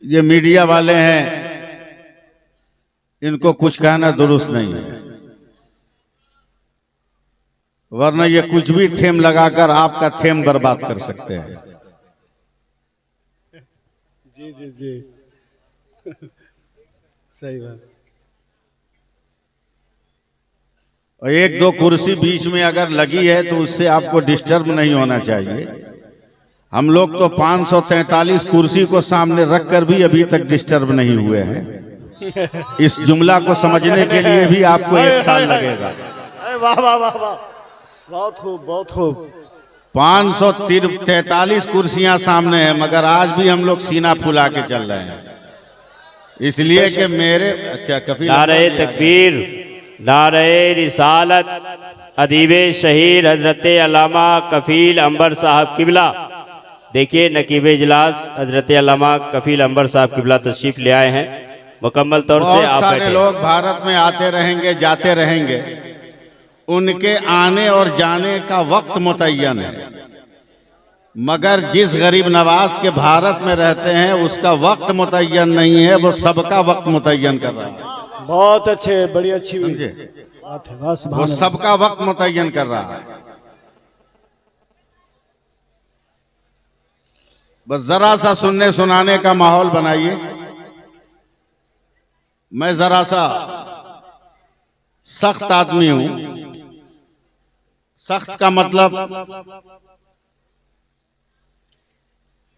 ये मीडिया वाले हैं, इनको कुछ कहना दुरुस्त नहीं है, वरना ये कुछ भी थेम लगाकर आपका थेम बर्बाद कर सकते हैं। जी जी जी सही बात। और एक दो कुर्सी बीच में अगर लगी है तो उससे आपको डिस्टर्ब नहीं होना चाहिए। हम लोग तो 543 कुर्सी को सामने रखकर भी अभी तक डिस्टर्ब नहीं हुए हैं। इस जुमला को समझने के लिए भी आपको 1 साल लगेगा। वाह वाह वाह वाह, बहुत खूब बहुत खूब। 543 कुर्सियां सामने हैं, मगर आज भी हम लोग सीना फुला के चल रहे हैं, इसलिए कि मेरे अच्छा कफील नारे तकबीर, नारे रिसालत, अदीबे शहीद हजरत अल्लामा कफील अंबर साहब किबला। देखिए नकीब इजलास हजरत अल्लामा कफील अंबर साहब किबला तशरीफ ले आए हैं। मुकम्मल तौर से बहुत आप सारे लोग भारत में आते रहेंगे जाते रहेंगे, उनके आने और जाने का वक्त मुतय्यन है, मगर जिस गरीब नवाज के भारत में रहते हैं उसका वक्त मुतय्यन नहीं है, वो सबका वक्त मुतय्यन कर रहा है। बहुत अच्छे, बड़ी अच्छी बात है। बस वो सबका वक्त मुतय्यन कर रहा है। बस जरा सा सुनने सुनाने का माहौल बनाइए। मैं जरा सा सख्त आदमी हूं। सख्त का मतलब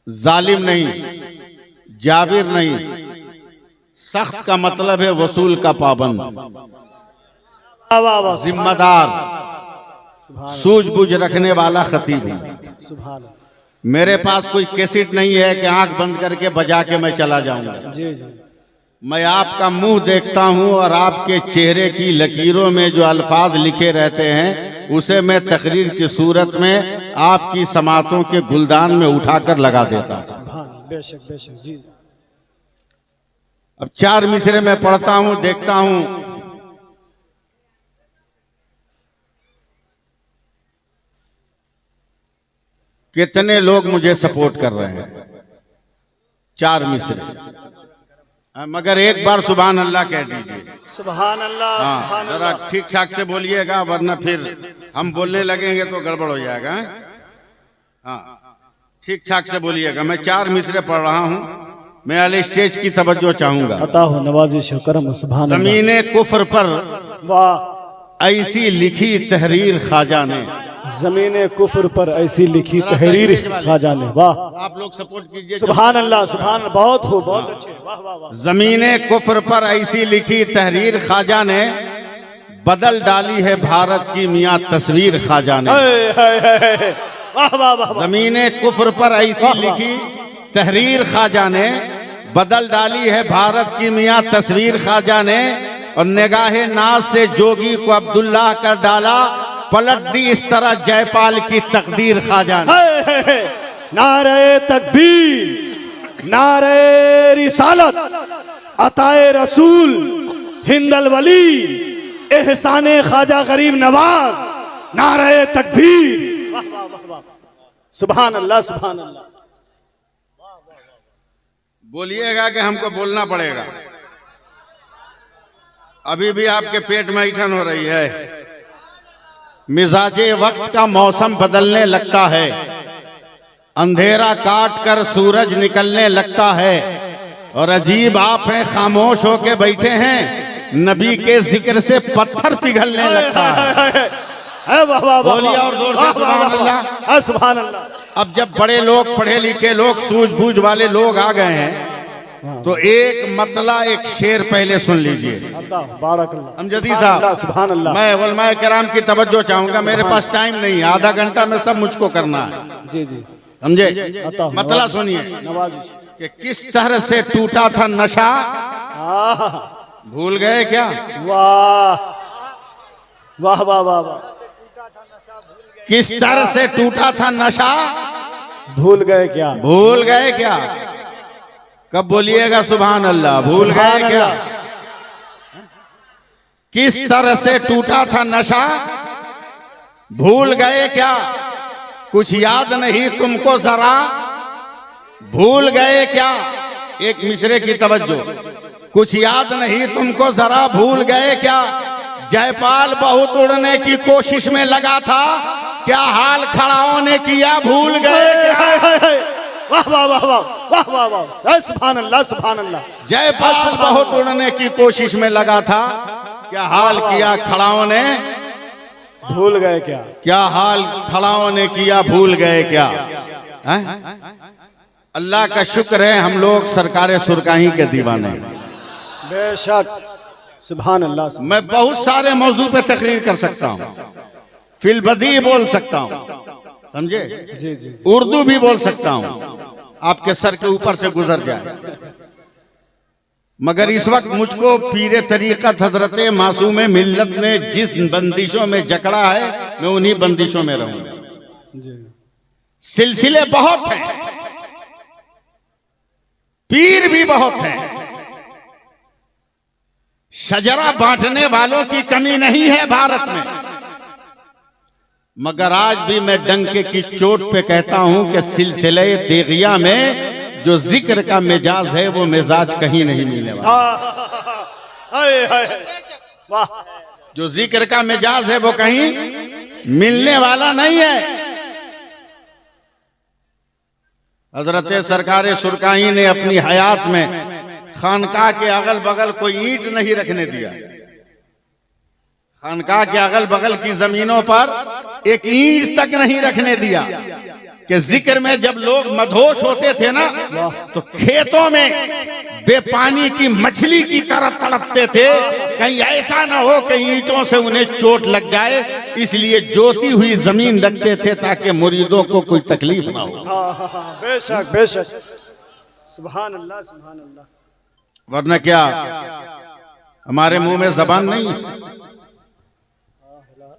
जालिम नहीं, जाबिर नहीं, सख्त का मतलब है वसूल का पाबंद, जिम्मेदार, सूझबूझ रखने वाला खतीब हूं। मेरे पास कोई कैसेट नहीं है कि आंख बंद करके बजा के मैं चला जाऊंगा। जी जी। मैं आपका मुंह देखता हूं और आपके चेहरे की लकीरों में जो अल्फाज लिखे रहते हैं उसे मैं तकरीर की सूरत में आपकी समातों के गुलदान में उठाकर लगा देता हूं। बेशक बेशक जी। अब 4 मिसरे में पढ़ता हूं, देखता हूं कितने लोग मुझे सपोर्ट कर रहे हैं। 4 मिसरे, मगर एक बार सुभान अल्लाह कह दीजिए। सुभान अल्लाह। हाँ, जरा ठीक ठाक से बोलिएगा, वरना फिर हम बोलने लगेंगे तो गड़बड़ हो जाएगा। हाँ, ठीक ठाक से बोलिएगा। मैं 4 मिसरे पढ़ रहा हूँ, मैं अली स्टेज की तवज्जो चाहूंगा। अता हो नवाजिश करम सुभान अल्लाह। ज़मीने कुफ्र पर वाह, ऐसी लिखी तहरीर ख्वाजा ने। ज़मीने कुफ्र पर ऐसी लिखी तहरीर ख्वाजा ने। वाह, आप लोग सपोर्ट कीजिए। सुभान अल्लाह सुभान अल्लाह, बहुत खूब, बहुत अच्छे। वाह वाह वाह। ज़मीने कुफ्र पर ऐसी लिखी तहरीर ख्वाजा ने, बदल डाली है भारत की मियां तस्वीर ख्वाजा ने। वाह वाह वाह। ज़मीने कुफ्र पर ऐसी लिखी तहरीर ख्वाजा ने, बदल डाली है भारत की मियां तस्वीर ख्वाजा ने, और निगाहे नाज से जोगी को अब्दुल्ला कर डाला, पलट दी इस तरह जयपाल की तकदीर ख्वाजा ने। नारे तकबीर, नारे रिसालत, अताए रसूल, हिंदल वली, एहसाने ख्वाजा गरीब नवाज, नारे तकबीर। वाह वाह वाह वाह, सुभान अल्लाह सुभान अल्लाह। बोलिएगा कि हमको बोलना पड़ेगा। अभी भी आपके पेट में ऐंठन हो रही है। मिजाजे वक्त का मौसम बदलने लगता है, अंधेरा काट कर सूरज निकलने लगता है, और अजीब आप हैं खामोश होके बैठे हैं, नबी के जिक्र से पत्थर पिघलने लगता है। बोलिए और जोर से सुभान अल्लाह सुभान अल्लाह। अब जब बड़े लोग, पढ़े लिखे लोग, सूझबूझ वाले लोग आ गए हैं, तो एक मतला, एक शेर पहले सुन लीजिए। अमजदी साहब, सुभान अल्लाह। मैं उलमाए किराम की तवज्जो चाहूंगा, मेरे पास टाइम नहीं है, आधा घंटा में सब मुझको करना है। जी जी, समझे? मतला सुनिए कि किस तरह से टूटा था नशा, भूल गए क्या? वाह वाह वाह वाह वाह। किस तरह से टूटा था नशा, भूल गए क्या? भूल गए क्या? कब बोलिएगा सुभान अल्लाह? भूल गए क्या? किस तरह से टूटा था नशा, भूल गए क्या? कुछ याद नहीं तुमको जरा, भूल गए क्या? एक मिसरे की तवज्जो। कुछ याद नहीं तुमको, जरा भूल गए क्या? जयपाल बहुत उड़ने की कोशिश में लगा था, क्या हाल खड़ाओं ने किया भूल गए क्या? वाह वाह वाह वाह वाह वाह वाह, सुभान अल्लाह सुभान अल्लाह। जयपाल बहुत उड़ने की कोशिश में लगा था, क्या हाल किया खड़ाओं ने? भूल गए क्या? क्या हाल खड़ाओं ने किया भूल गए क्या? हैं? अल्लाह का शुक्र है हम लोग सरकारे सुरकाही के दीवाने। बेशक, सुभान अल्लाह। मैं बहुत सारे मौजू पे तकरीर कर सकता हूँ, फिलबदी बोल सकता हूँ, समझे? जी जी, उर्दू भी बोल सकता हूँ, आपके सर के ऊपर से गुजर जाए। मगर इस वक्त मुझको पीरे तरीकत हजरत मासूम मिल्लत ने जिस बंदिशों में जकड़ा है, मैं उन्हीं बंदिशों में रहूंगा। जी। सिलसिले बहुत हैं, पीर भी बहुत हैं, शजरा बांटने वालों की कमी नहीं है भारत में। मगर आज भी मैं डंके की चोट पे कहता हूं कि सिलसिले तेगिया में जो जिक्र का मिजाज है वो मिजाज कहीं नहीं मिलने वाला। हाय हाय वाह, जो जिक्र का मिजाज है वो कहीं मिलने वाला नहीं है। हजरत सरकारे सुरकाही ने अपनी हयात में खानकाह के अगल बगल कोई ईंट नहीं रखने दिया। खानकाह के अगल बगल की जमीनों पर एक ईंट तक नहीं रखने दिया कि जिक्र में जब लोग मदहोश होते थे ना, तो खेतों में बेपानी की मछली की तरह तड़पते थे, कहीं ऐसा ना हो कि ईंटों से उन्हें चोट लग जाए, इसलिए जोती हुई जमीन रखते थे ताकि मुरीदों को कोई तकलीफ ना हो। बेशक बेशक, सुभान अल्लाह सुभान अल्लाह। वरना क्या हमारे मुंह में जबान नहीं है?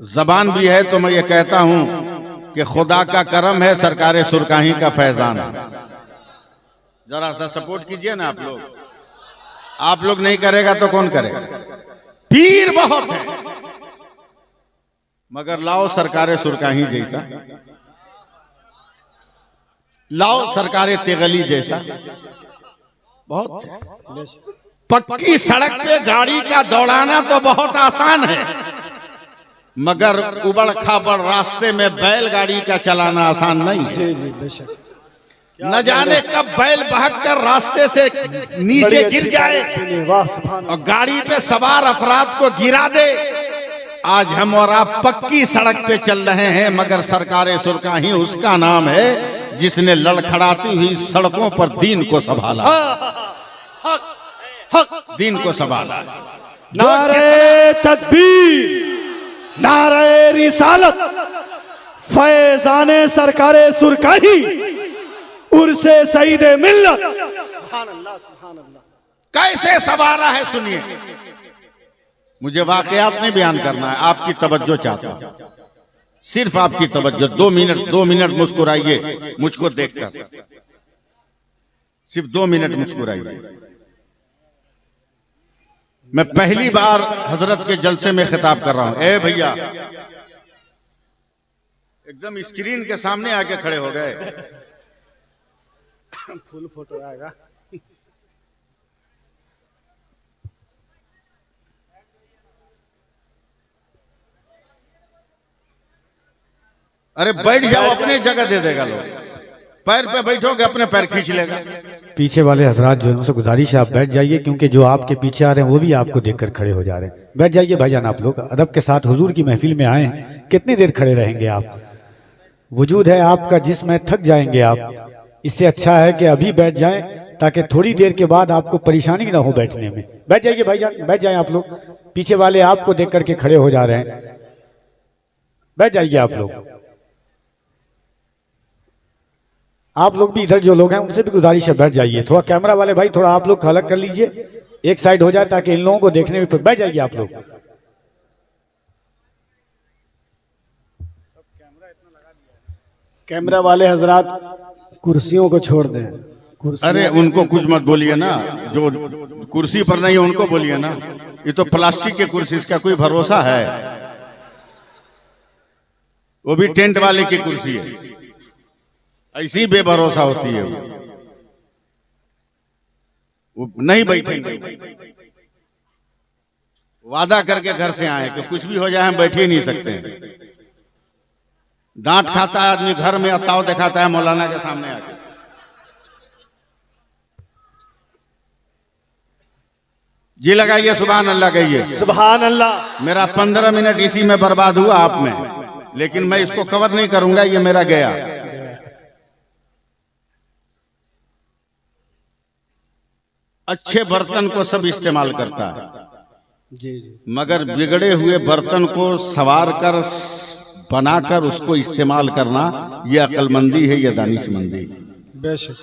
जबान भी है तो मैं ये कहता हूं कि खुदा का करम है, सरकारे सुरकाही का फैजान है। जरा सा सपोर्ट कीजिए ना आप लोग। आप लोग नहीं करेगा तो कौन करेगा? पीर बहुत है, मगर लाओ सरकारे सुरकाही जैसा, लाओ सरकारे तेगली जैसा, बहुत है। पक्की सड़क पे गाड़ी का दौड़ाना तो बहुत आसान है, मगर उबड़ खाबड़ रास्ते में बैलगाड़ी का चलाना आसान नहीं है। जी जी बेशक। न जाने कब बैल भागकर रास्ते से नीचे गिर जाए वाह सुभान और गाड़ी पे सवार अफराद को गिरा दे। आज हम और आप पक्की सड़क पे चल रहे हैं, मगर सरकारे सुरकाही उसका नाम है जिसने लड़खड़ाती हुई सड़कों पर दीन को संभाला, दीन को संभाला। नारे तकबीर, नारे रिसालत, फैजाने सरकारे सुरकाही, उर्से सईदे मिल्लत। सुभान अल्लाह सुभान अल्लाह। कैसे सवारा है सुनिए। मुझे वाकयात नहीं बयान करना है, आपकी तवज्जो चाहता हूं, सिर्फ आपकी तवज्जो। 2 मिनट मुस्कुराइए मुझको देखकर, सिर्फ 2 मिनट मुस्कुराइए। मैं पहली बार हजरत के जलसे में खिताब कर रहा हूं। ए भैया, एकदम स्क्रीन के सामने आके खड़े हो गए। फुल फोटो आएगा। अरे बैठ जाओ, अपने जगह दे देगा लोग। पैर पे बैठोगे अपने पैर खींच लेगा। पीछे वाले हजरात जो है उनसे गुजारिश है आप बैठ जाइए, क्योंकि जो आपके पीछे आ रहे हैं वो भी आपको देखकर खड़े हो जा रहे हैं। बैठ जाइए भाईजान, आप लोग अदब के साथ हुजूर की महफिल में आए हैं, कितनी देर खड़े रहेंगे आप? वजूद है आपका जिस्म है, थक जाएंगे आप। इससे अच्छा है कि अभी बैठ जाएं ताकि थोड़ी देर के बाद आपको परेशानी ना हो बैठने में। बैठ जाइए भाईजान, बैठ जाएं आप लोग। पीछे वाले आपको देख करके खड़े हो जा रहे हैं, बैठ जाइए आप लोग। आप लोग भी इधर जो लोग हैं उनसे भी गुजारिश है बैठ जाइए। थोड़ा कैमरा वाले भाई थोड़ा आप लोग अलग कर लीजिए, एक साइड हो जाए ताकि इन लोगों को देखने में। फिर बैठ जाइए आप लोग। कैमरा वाले हजरात कुर्सियों को छोड़ दें। अरे उनको कुछ मत बोलिए ना, जो कुर्सी पर नहीं है उनको बोलिए ना। ये तो प्लास्टिक के कुर्सी, इसका कोई भरोसा है? वो भी टेंट वाले की कुर्सी है, ऐसी बेभरोसा होती है। वो नहीं बैठेंगे। वादा करके घर से आए कि कुछ भी हो जाए हम बैठ ही नहीं सकते हैं। डांट खाता है आदमी, घर में अताव दिखाता है मौलाना के सामने आके। जी लगाइए, सुभान अल्लाह कहिए। सुभान अल्लाह। मेरा 15 मिनट इसी में बर्बाद हुआ आप में, लेकिन मैं इसको कवर नहीं करूंगा, ये मेरा गया। अच्छे बर्तन को सब इस्तेमाल करता है, जी जी, मगर बिगड़े हुए बर्तन को संवार कर बनाकर उसको इस्तेमाल करना, यह अक्लमंदी है, यह दानिशमंदी है। बेशक।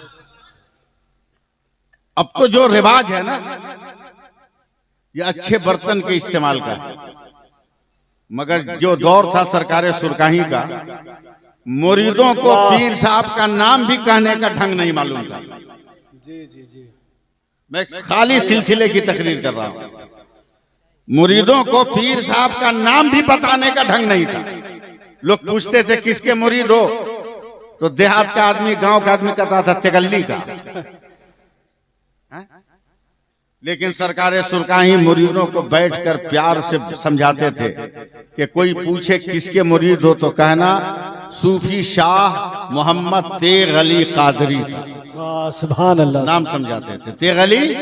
अब तो जो रिवाज है ना, ये अच्छे बर्तन के इस्तेमाल का है, मगर जो दौर था सरकारे सुरकाही का, मुरीदों को पीर साहब का नाम भी कहने का ढंग नहीं मालूम था। जी जी जी, मैं खाली सिलसिले की तकरीर कर रहा हूं। मुरीदों को पीर साहब का नाम भी बताने का ढंग नहीं था। लोग पूछते थे किसके मुरीद हो, तो देहात का आदमी, गांव का आदमी कहता था तेगल्ली का। लेकिन सरकारे सुरकाही मुरीदों को बैठकर प्यार से समझाते थे कि कोई पूछे किसके मुरीद हो तो कहना सूफी शाह मोहम्मद तेग अली कादरी का। वाह, सुभान अल्लाह। नाम समझाते थे, तेग अली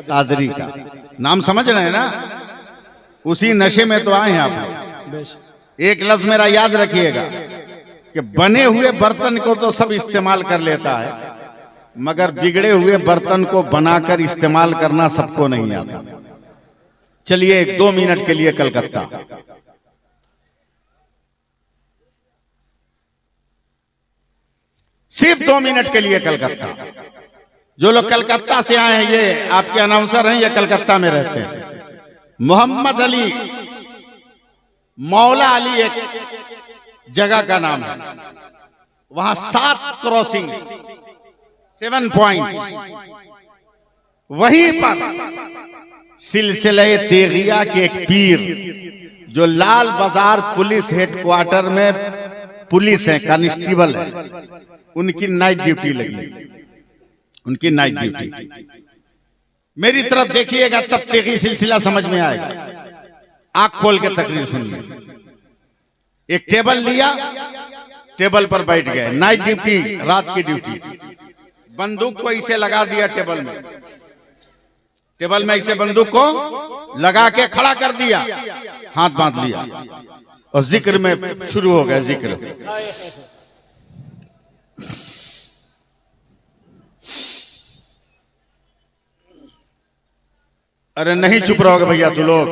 कादरी का नाम समझ रहे हैं ना। उसी नशे में तो आए हैं आप लोग। बेशक। एक लफ्ज मेरा याद रखिएगा कि बने हुए बर्तन को तो सब इस्तेमाल कर लेता है, मगर बिगड़े हुए बर्तन को बनाकर इस्तेमाल करना सबको नहीं आता। चलिए 1-2 मिनट के लिए कलकत्ता। सिर्फ 2 मिनट के लिए कलकत्ता। जो लोग कलकत्ता से आए हैं, ये आपके अनाउंसर हैं, ये कलकत्ता में रहते हैं। मोहम्मद अली, मौला अली एक जगह का नाम है। वहां 7 क्रॉसिंग, 7 पॉइंट, वहीं पर सिलसिले तेगिया के एक पीर जो लाल बाजार पुलिस हेडक्वार्टर में पुलिस है, कांस्टेबल है, उनकी नाइट ड्यूटी लगी। उनकी नाइट ड्यूटी। मेरी तरफ देखिएगा तब तेगी सिलसिला समझ में आएगा। आंख खोल के तकरीर सुनिए। एक टेबल लिया, टेबल पर बैठ गए, नाइट ड्यूटी, रात की ड्यूटी। बंदूक को इसे लगा दिया टेबल में, टेबल में इसे बंदूक को लगा के खड़ा कर दिया, हाथ बांध लिया और जिक्र में शुरू हो गया। जिक्र अरे नहीं चुप रहोगे भैया तू लोग।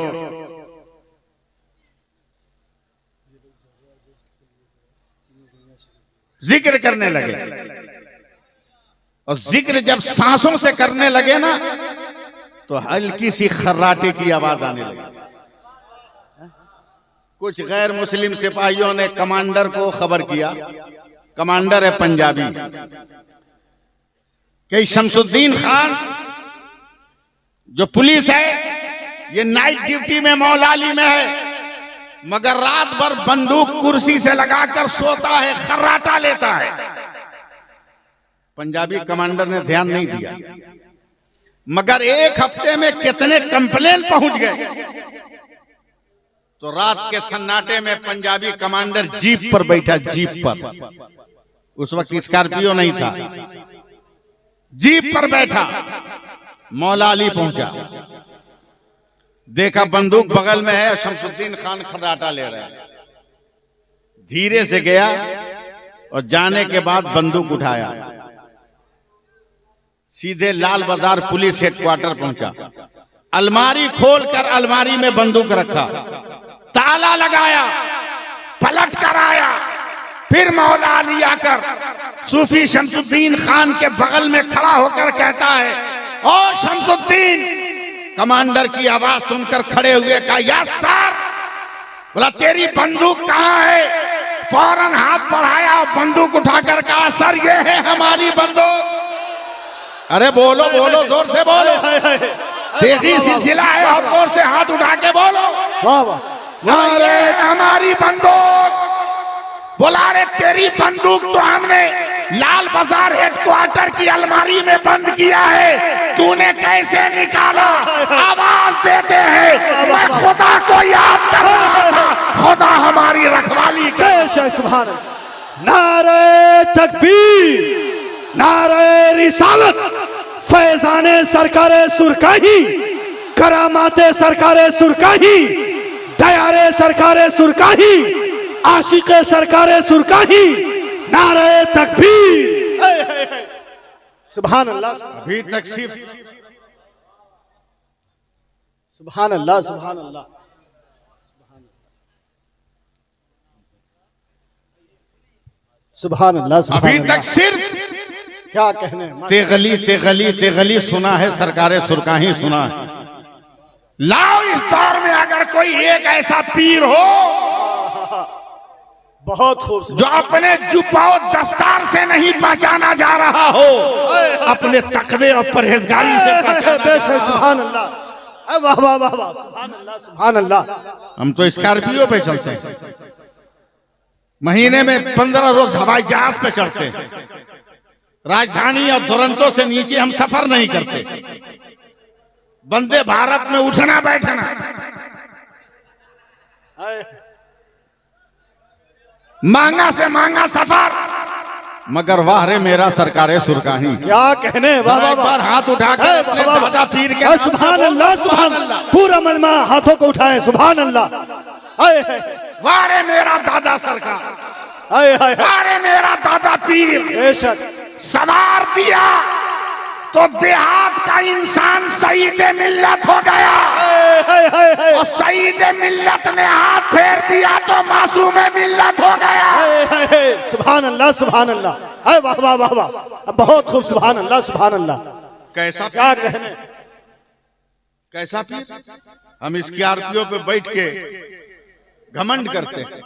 जिक्र करने लगे, और जिक्र जब सांसों से करने लगे ना, तो हल्की सी खर्राटे की आवाज आने लगी। कुछ गैर मुस्लिम सिपाहियों ने कमांडर को खबर किया, कमांडर है पंजाबी, कि शमसुद्दीन खान जो पुलिस है, ये नाइट ड्यूटी में मौला अली में है, मगर रात भर बंदूक कुर्सी से लगाकर सोता है, खर्राटा लेता है। पंजाबी कमांडर ने ध्यान नहीं दिया, मगर एक हफ्ते में कितने कंप्लेन पहुंच गए। तो रात के सन्नाटे में पंजाबी कमांडर जीप पर बैठा, जीप पर, उस वक्त स्कॉर्पियो नहीं था, जीप पर बैठा। मौला अली पहुंचा, देखा बंदूक बगल में है, शमसुद्दीन खान खर्राटा ले रहा है। धीरे से गया और जाने के बाद बंदूक उठाया, सीधे लाल बाजार पुलिस हेडक्वार्टर पहुंचा। अलमारी खोलकर अलमारी में बंदूक रखा, ताला लगाया, पलट कर आया। फिर मौला अली आकर सूफी शमसुद्दीन खान के बगल में खड़ा होकर कहता है, ओ शमसुद्दीन। कमांडर की आवाज सुनकर खड़े हुए कहा, यस सर। बोला तेरी बंदूक कहां है? फौरन हाथ बढ़ाया और बंदूक उठाकर कहा, सर ये है हमारी बंदूक। अरे बोलो बोलो, जोर से बोलो, तेजी सिलसिला है, और जोर से हाथ उठा के बोलो। वाह वाह। अरे हमारी बंदूक। बोला अरे तेरी बंदूक तो हमने लाल बाजार हेडक्वार्टर की अलमारी में बंद किया है, तूने कैसे निकाला? आवाज देते हैं, मैं खुदा को याद कर रहा था, खुदा हमारी रखवाली करे। पेश है सुभान अल्लाह। नारे तकबीर, नारे रिसालत, फैजाने सरकारे सुरकाही, करामाते सरकारे सुरकाही, दयारे सरकारे सुरकाही, आशिके सरकारे सुरकाही, नारे तकबीर। सुभान अल्लाह, अभी तक सिर्फ सुभान अल्लाह, सुभान अल्लाह, सुभान अल्लाह, सुभान अभी अल्लाह। तक सिर्फ क्या कहने, तेगली तेगली तेगली सुना है, सरकारे सुरकाही सुना है। लाओ इस दौर में अगर कोई एक ऐसा पीर हो बहुत खूब। जो अपने जुब्बाओ दस्तार से नहीं पहचाना जा रहा हो, अपने तकवे और परहेजगारी से पहचाना जा पेश है रहा हो। सुभान अल्लाह। वाह वाह वाह वाह, सुभान अल्लाह, सुभान अल्लाह। हम तो स्कॉर्पियो पे चलते हैं, महीने में 15 रोज हवाई जहाज पे चढ़ते हैं, राजधानी और दुरंतो से नीचे हम सफर नहीं करते, वंदे भारत में उठना बैठना, महंगा से महंगा सफर, मगर वाह रे मेरा सरकारे सुरकाही। क्या कहने, वाह वाह एक वाह, बार हाथ उठा कर अपने वाह, वाह, दादा पीर के वाह, सुभान अल्लाह, सुभान अल्लाह। पूरा मजमा हाथों को उठाए, सुभान अल्लाह। हाय हाय वाह रे मेरा दादा सरकार, हाय हाय, वाह रे मेरा दादा पीर। बेशक सवार दिया तो देहात का इंसान सईद मिल्लत हो गया, हाय हाय हाय, और सईद मिल्लत ने हाथ फेर दिया तो मासूम मिल्लत हो गया। हाय हाय हाय, सुभान अल्लाह, सुभान अल्लाह। हाय वाह वाह वाह वाह, बहुत खूब, सुभान अल्लाह, सुभान अल्लाह। कैसा क्या कहने, कैसा पीर? हम स्कॉर्पियो पे बैठ के घमंड करते हैं,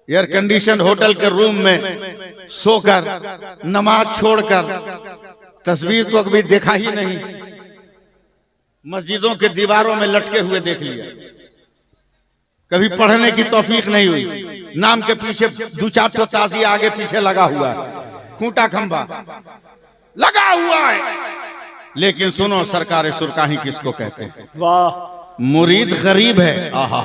एयर कंडीशन होटल के रूम में सोकर नमाज छोड़कर, तस्वीर तो कभी देखा ही नहीं, मस्जिदों के दीवारों में लटके हुए देख लिया, कभी पढ़ने की तौफीक नहीं हुई, नाम के पीछे दो चार तो ताजी आगे पीछे लगा हुआ है, खूंटा खंबा लगा हुआ है। लेकिन सुनो, सरकारे सुरकाही किसको कहते हैं? वाह, मुरीद गरीब है। आहा,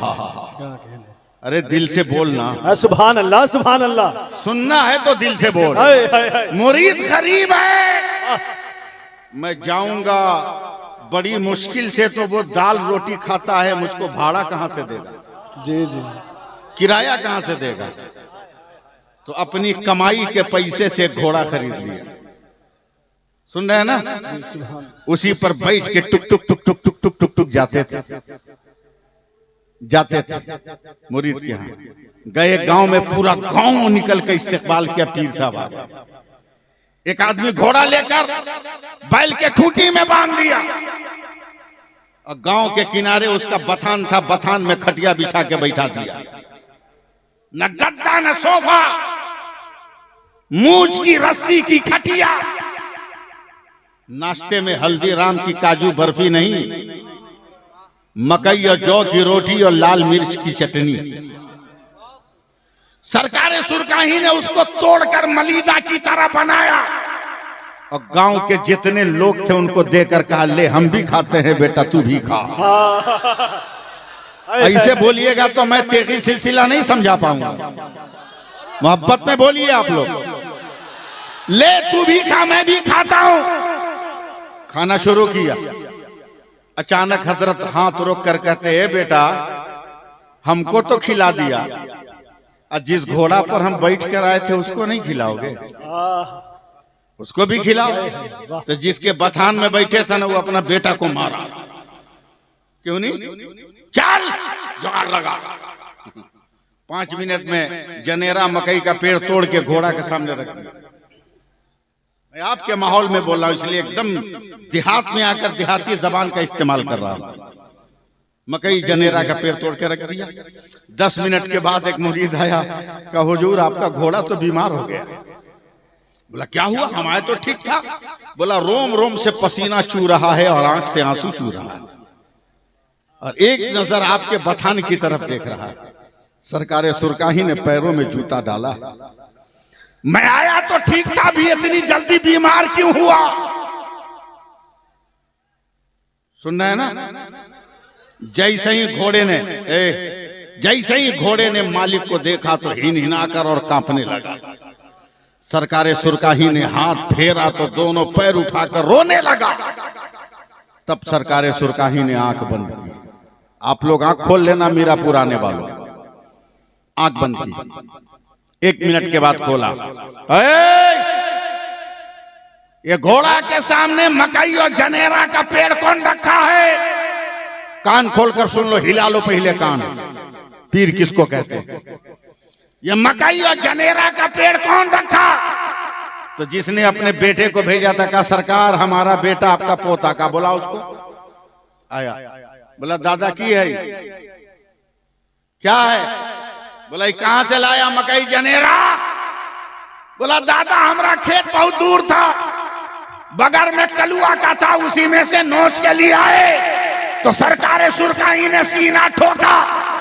क्या कहने, अरे दिल से बोलना, सुभान अल्लाह, सुभान अल्लाह। सुनना है तो दिल से बोल। हाय हाय हाय, मुरीद गरीब है, मैं जाऊंगा बड़ी मुश्किल से, तो वो दाल रोटी खाता है, मुझको भाड़ा कहां से देगा, जी जी, किराया कहां से देगा? तो अपनी कमाई के पैसे से घोड़ा खरीद लिया, सुन रहे हैं ना? उसी पर बैठ के टुक टुक टुक टुक टुक टुक टुक टुक जाते थे मुरीद के यहाँ। गए गांव में, पूरा गांव निकल के इस्तेकबाल किया, पीर साहब आ गए। एक आदमी घोड़ा लेकर बैल के खूंटी में बांध दिया, और गांव के किनारे उसका बथान था, बथान में खटिया बिछा के बैठा दिया, न गद्दा न सोफा, मूंछ की रस्सी की खटिया, नाश्ते में हल्दीराम की काजू बर्फी नहीं, मकई और जौ की रोटी और लाल मिर्च की चटनी। सरकारे सुरकाही ने उसको तोड़कर मलीदा की तरह बनाया, और गांव के जितने लोग थे उनको देकर कहा, ले हम भी खाते हैं बेटा, तू भी खा। ऐसे बोलिएगा तो मैं तेगी सिलसिला नहीं समझा पाऊंगा, मोहब्बत में बोलिए आप लोग। ले तू भी खा, मैं भी खाता हूं। खाना शुरू किया, अचानक हजरत हाथ रोक कर कहते, ए बेटा, हमको तो खिला दिया, और जिस घोड़ा पर हम बैठ कर आए थे उसको नहीं खिलाओगे? उसको भी खिलाओ। तो जिसके बथान में बैठे थे ना, वो अपना बेटा को मारा, क्यों नहीं? चल जुगाड़ लगा। 5 मिनट में जनेरा मकई का पेड़ तोड़ के घोड़ा के सामने रख दिया। मैं आपके माहौल में बोल रहा हूं, इसलिए एकदम देहात में आकर देहाती जबान का इस्तेमाल कर रहा हूं। मकई जनेरा का पेड़ तोड़ के रख दिया। 10 मिनट के बाद एक मुरीद आया, कहा हुजूर आपका घोड़ा तो बीमार हो गया। बोला क्या हुआ? हमारे तो ठीक था। बोला रोम रोम से पसीना चू रहा है और आंख से आंसू चू रहा है, और एक नजर आपके बथान की तरफ देख रहा है। सरकारे सुरकाही ने पैरों में जूता डाला, मैं आया तो ठीक था, भी इतनी जल्दी बीमार क्यों हुआ? सुन रहे हैं ना? जैसे ही घोड़े ने मालिक को देखा तो हिनहिनाकर और कांपने लगा। सरकारे सुरकाही ने हाथ फेरा तो दोनों पैर उठाकर रोने लगा। तब सरकारे सुरकाही ने आंख बंद की। आप लोग आंख खोल लेना, मीरापुर आने वालों, आंख बंद की। 1 मिनट के बाद खोला। ये घोड़ा के सामने मकई और जनेरा का पेड़ कौन रखा है? कान खोलकर सुन लो, हिला लो पहले कान। पीर किसको कहते हैं? ये मकई और जनेरा का पेड़ कौन रखा? तो जिसने अपने बेटे को भेजा था, कहा सरकार हमारा बेटा आपका पोता का। बोला उसको, आया, बोला दादा की है, क्या है? बोला कहां से लाया मकई जनेरा? बोला दादा हमारा खेत बहुत दूर था, बगल में कलुआ का था, उसी में से नोच के लिए आए। तो सरकारे सुरकाही ने सीना ठोका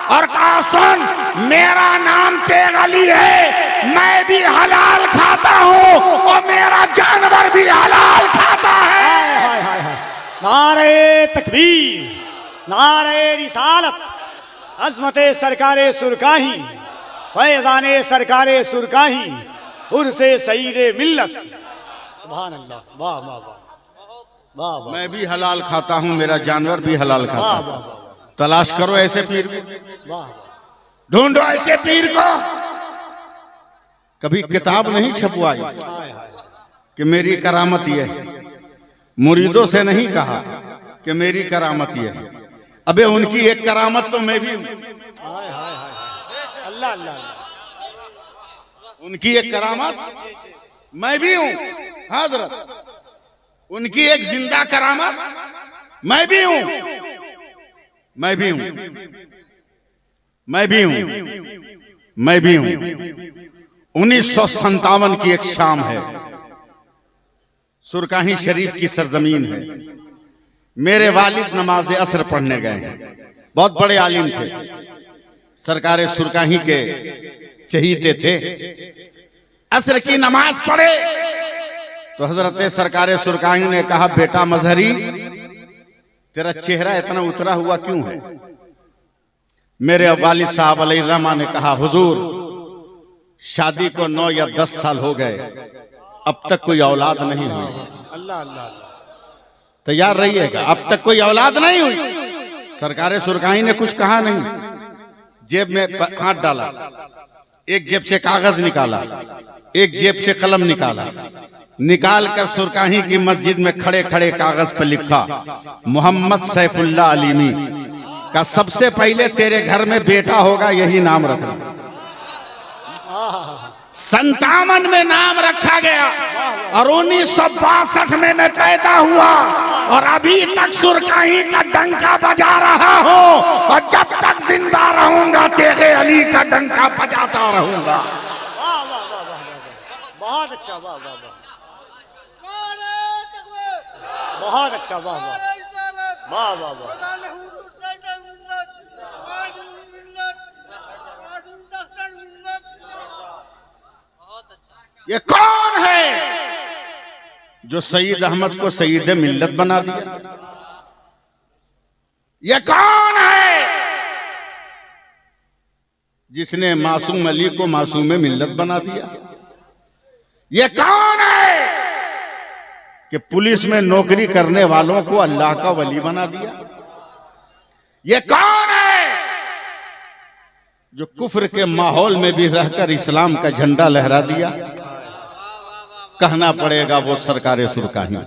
और कहा सुन, मेरा नाम तेग अली है, मैं भी हलाल खाता हूं और मेरा जानवर भी हलाल खाता है। नारे तकबीर, नारे रिसालत, अज़मते सरकारे सुरकाही, फैज़ाने सरकारे सुरकाही, उर्से सईदे मिल्लत। सुभान अल्लाह, वाह वाह वाह वाह वाह। मैं भी हलाल खाता हूं, मेरा जानवर भी हलाल खाता है। तलाश करो ऐसे पीर को, ढूंढो ऐसे पीर को। कभी किताब नहीं छपवाई कि मेरी करामत यह है, मुरीदों से नहीं कहा कि मेरी करामत यह है। अबे उनकी एक करामत तो मैं भी हूं। अल्लाह अल्लाह, उनकी एक करामत मैं भी हूं। हजरत उनकी एक जिंदा करामत मैं भी हूं, मैं भी हूं, मैं भी हूं, मैं भी हूं। 1957 की एक शाम है, सुरकाही शरीफ की सरजमीन है। मेरे वालिद नमाज असर पढ़ने गए हैं, बहुत बड़े आलिम थे, सरकारे सुरकाही के चहीते थे। असर की नमाज पढ़े तो हजरत सरकारे सुरकाही ने कहा बेटा मजहरी, तेरा चेहरा इतना उतरा हुआ क्यों है? मेरे वालिद साहब अलैहिर्रहमा ने कहा हुजूर, शादी को 9 या 10 साल हो गए, अब तक कोई औलाद नहीं हुई। अल्लाह अल्लाह, तैयार रहिएगा, अब तक कोई औलाद नहीं हुई। सरकारे सुरकाही ने कुछ कहा नहीं, जेब में हाथ डाला, एक जेब से कागज निकाला, एक जेब से कलम निकाला, निकाल कर सुरकाही की मस्जिद में खड़े खड़े कागज पर लिखा मोहम्मद सैफुल्लाह अलीमी का सबसे पहले तेरे घर में बेटा होगा, यही नाम रखना। 57 में नाम रखा गया और 1962 में मैं पैदा हुआ और अभी तक सुरकाही का डंका बजा रहा हूं और जब तक जिंदा रहूंगा तेरे अली का डंका बजाता रहूंगा। बहुत अच्छा, वाह वाह वाह, बहुत अच्छा, वाह वाह वाह वाह वाह। ये कौन है जो सईद अहमद को सईद मिल्लत बना दिया? ये कौन है जिसने मासूम अली को मासूम मिल्लत बना दिया? ये कौन है कि पुलिस में नौकरी करने वालों को अल्लाह का वली बना दिया? ये कौन है जो कुफ्र के माहौल में भी रहकर इस्लाम का झंडा लहरा दिया? कहना पड़ेगा वो सरकारे सुरकाही,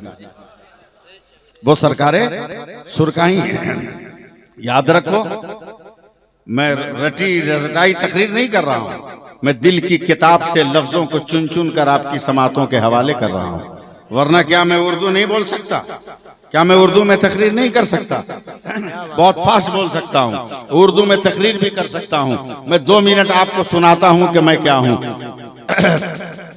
वो सरकारे सुरकाही हैं। याद रखो, मैं रटाई तकरीर नहीं कर रहा हूं, मैं दिल की किताब से लफ्जों को चुन चुन कर आपकी समातों के हवाले कर रहा हूं। वरना क्या मैं उर्दू नहीं बोल सकता? क्या मैं उर्दू में तकरीर नहीं कर सकता? बहुत फास्ट बोल सकता हूं, उर्दू में तकरीर भी कर सकता हूं। मैं 2 मिनट आपको सुनाता हूं कि मैं क्या हूं।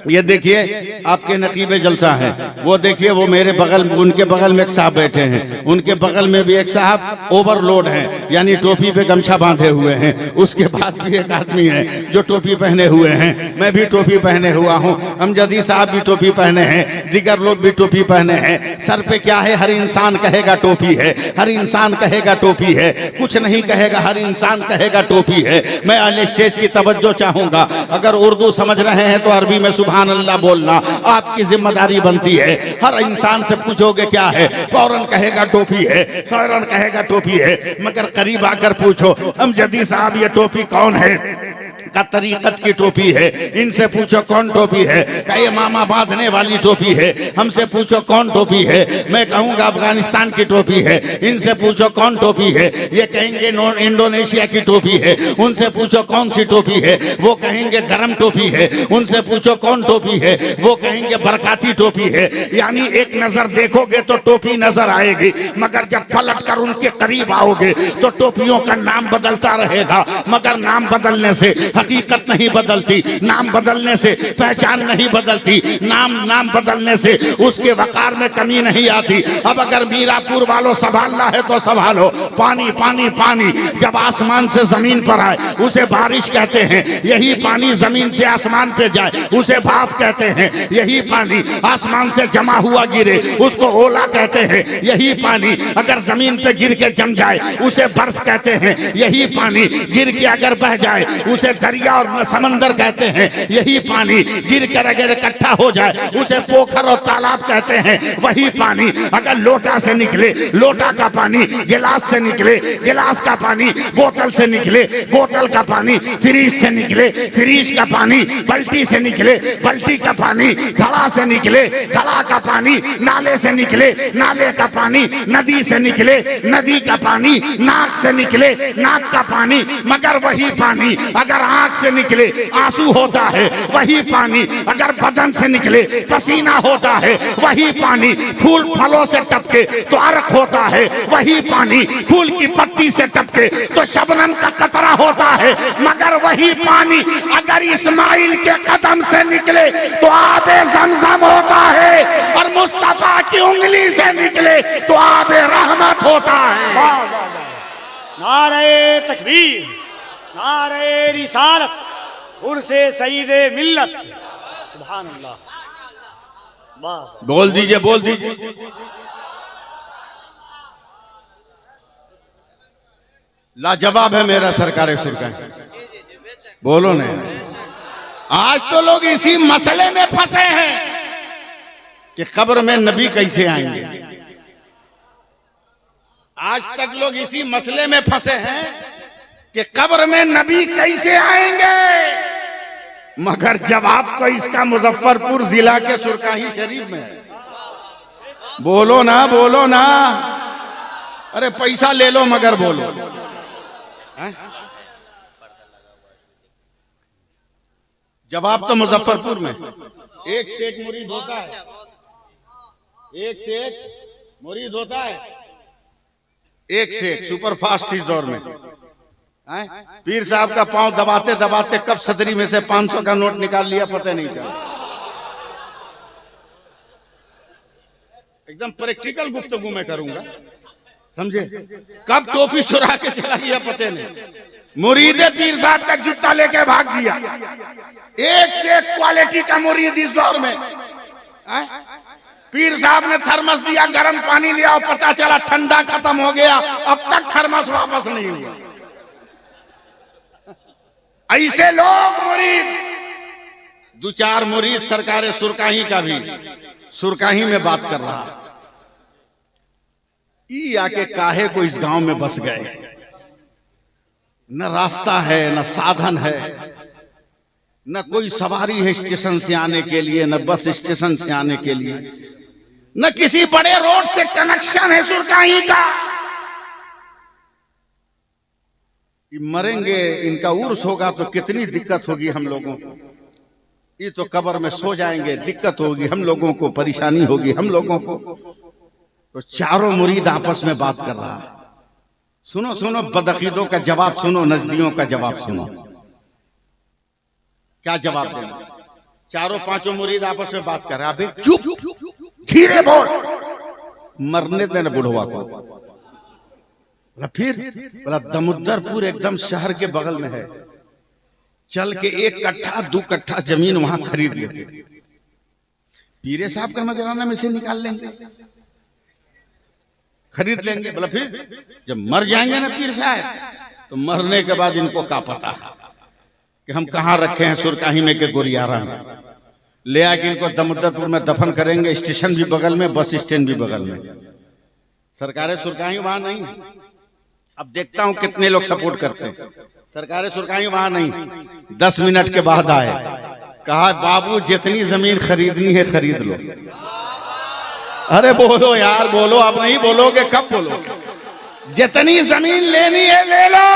ये देखिए आपके नकीबे जलसा है, वो देखिए वो मेरे बगल, उनके बगल में एक साहब बैठे हैं, उनके बगल में भी एक साहब ओवरलोड हैं, यानी टोपी पे गमछा बांधे हुए हैं। उसके बाद भी एक आदमी है जो टोपी पहने हुए हैं, मैं भी टोपी पहने हुआ हूँ, अमजदी साहब भी टोपी पहने हैं, दिगर लोग भी टोपी पहने हैं। सर पे क्या है? हर इंसान कहेगा टोपी है, हर इंसान कहेगा टोपी है, कुछ नहीं कहेगा, हर इंसान कहेगा टोपी है। मैं अल स्टेज की तवज्जो चाहूंगा, अगर उर्दू समझ रहे हैं तो अरबी में सुभान अल्लाह बोलना आपकी जिम्मेदारी बनती है। हर इंसान से पूछोगे क्या है, फौरन कहेगा टोपी है, फौरन कहेगा टोपी है। मगर करीब आकर पूछो अमजदी साहब ये टोपी कौन है? का तरीकत की टोपी है। इनसे पूछो कौन टोपी है? का ये मामा बांधने वाली टोपी है। हमसे पूछो कौन टोपी है? मैं कहूंगा अफगानिस्तान की टोपी है। इनसे पूछो कौन टोपी है? ये कहेंगे इंडोनेशिया की टोपी है। उनसे पूछो कौन सी टोपी है? वो कहेंगे गरम टोपी है। उनसे पूछो कौन टोपी है? वो कहेंगे बरकाती टोपी है। यानी एक नजर देखोगे तो टोपी नजर आएगी, मगर जब पलट कर उनके करीब आओगे तो टोपियों का नाम बदलता रहेगा, मगर नाम बदलने से हकीकत नहीं बदलती, नाम बदलने से पहचान नहीं बदलती, नाम बदलने से उसके वकार में कमी नहीं आती। अब अगर मीरापुर वालों संभालना है तो संभालो। पानी पानी पानी जब आसमान से जमीन पर आए उसे बारिश कहते हैं, यही पानी जमीन से आसमान पे जाए उसे भाप कहते हैं, यही पानी आसमान से जमा हुआ गिरे उसको ओला कहते हैं, यही पानी अगर जमीन पे गिर के जम जाए उसे बर्फ कहते हैं, यही पानी गिर के अगर बह जाए उसे दरिया और समंदर कहते हैं, यही पानी गिर कर अगर इकट्ठा हो जाए उसे पोखर और तालाब कहते हैं, वही पानी अगर लोटा से निकले, लोटा का पानी गिलास से निकले, गिलास का पानी बोतल से निकले, बोतल का पानी फ्रीज से निकले, फ्रीज का पानी बल्टी से निकले, बल्टी का पानी घड़ा से निकले, घड़ा का पानी नाले से निकले, नाले का पानी नदी से निकले, नदी का पानी नाक से निकले, नाक का पानी, मगर वही पानी अगर आंख से निकले आंसू होता है, वही पानी अगर बदन से निकले पसीना होता है, वही पानी फूल फलों से टपके तो अर्क होता है, वही पानी फूल की पत्ती से टपके तो शबनम का कतरा होता है, मगर वही पानी अगर इस्माइल के कदम से निकले तो आबे ज़मज़म होता है, और मुस्तफा की उंगली से निकले तो आबे रहमत होता है। नारे तकबीर, नारे रिसालत, उर्से सईदे मिल्लत, सुभान अल्लाह। वाह, बोल दीजिए, बोल दीजिए। लाजवाब है मेरा सरकारे सुरका, बोलो नहीं। आज तो लोग इसी मसले में फंसे हैं कि कब्र में नबी कैसे आएंगे। आज तक लोग इसी मसले में फंसे हैं कि कब्र में नबी कैसे आएंगे, मगर जवाब तो इसका मुजफ्फरपुर जिला के सुरकाही शरीफ में है। बोलो ना, बोलो ना, अरे पैसा ले लो मगर बोलो। जवाब तो मुजफ्फरपुर में एक से एक मुरीद होता है, एक से एक मुरीद होता है, एक से एक सुपरफास्ट इस दौर में। पीर साहब का पांव दबाते दबाते कब सदरी में से 500 का नोट निकाल लिया पता नहीं चला। एकदम प्रैक्टिकल गुफ्तगू में करूंगा, समझे। कब टोपी चुरा के चला गया पता नहीं। मुरीदे पीर साहब का जूता लेके भाग दिया। एक से एक क्वालिटी का मुरीद इस दौर में। पीर साहब ने थर्मस दिया, गर्म पानी लिया और पता चला ठंडा खत्म हो गया, अब तक थर्मस वापस नहीं हुआ। ऐसे लोग मुरीद, दो चार मुरीद सरकारे सुरकाही का भी सुरकाही में बात कर रहा। ई आके काहे को इस गांव में बस गए, न रास्ता है, न साधन है, न कोई सवारी है स्टेशन से आने के लिए, न बस स्टेशन से आने के लिए, न किसी बड़े रोड से कनेक्शन है सुरकाही का। मरेंगे, इनका उर्स होगा तो कितनी दिक्कत होगी हम लोगों को। ये तो कब्र में सो जाएंगे, दिक्कत होगी हम लोगों को, परेशानी होगी हम लोगों को। तो चारों मुरीद आपस में बात कर रहा है। सुनो सुनो, बदअकीदों का जवाब सुनो, नजदियों का जवाब सुनो। क्या जवाब देना? चारों पांचों मुरीद आपस में बात कर रहे, अबे चुप, धीरे बोल, मरने देना बुढ़वा को। बोला फिर? बोला दमुद्दरपुर एकदम शहर के बगल में है, चल के 1 कट्ठा 2 कट्ठा जमीन वहां खरीद लेते, पीरे साहब का नजराना में से निकाल लेंगे, खरीद लेंगे। बोला फिर? जब मर जाएंगे ना पीर साहब, तो मरने के बाद इनको क्या पता है कि हम कहाँ रखे हैं, सुरकाही में के गोरियारा में, ले आके इनको दमुद्दरपुर में दफन करेंगे। स्टेशन भी बगल में, बस स्टैंड भी बगल में, सरकारें सुरकाही वहां नहीं। अब देखता हूं कितने लोग सपोर्ट करते हैं। सरकारें सुरकाही वहां नहीं। 10 मिनट के बाद आए, कहा बाबू जितनी जमीन खरीदनी है खरीद लो। अरे बोलो यार, बोलो, अब नहीं बोलोगे कब बोलोगे? जितनी जमीन लेनी है ले लो,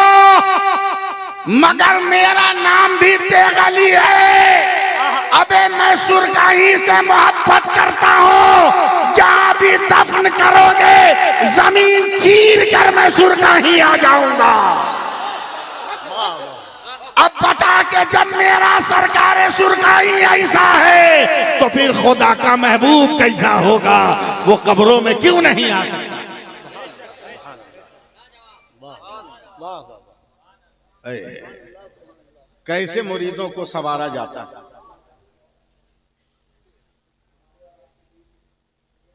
मगर मेरा नाम भी तेगली है। अबे मैं सुरकाही से मोहब्बत करता हूँ, जहां भी दफन करोगे जमीन चीर कर मैं सुरकाही आ जाऊंगा। अब बता के जब मेरा सरकार सुरकाही ऐसा है तो फिर खुदा का महबूब कैसा होगा? वो कब्रों में क्यों नहीं आ सकता? कैसे मुरीदों को संवारा जाता है,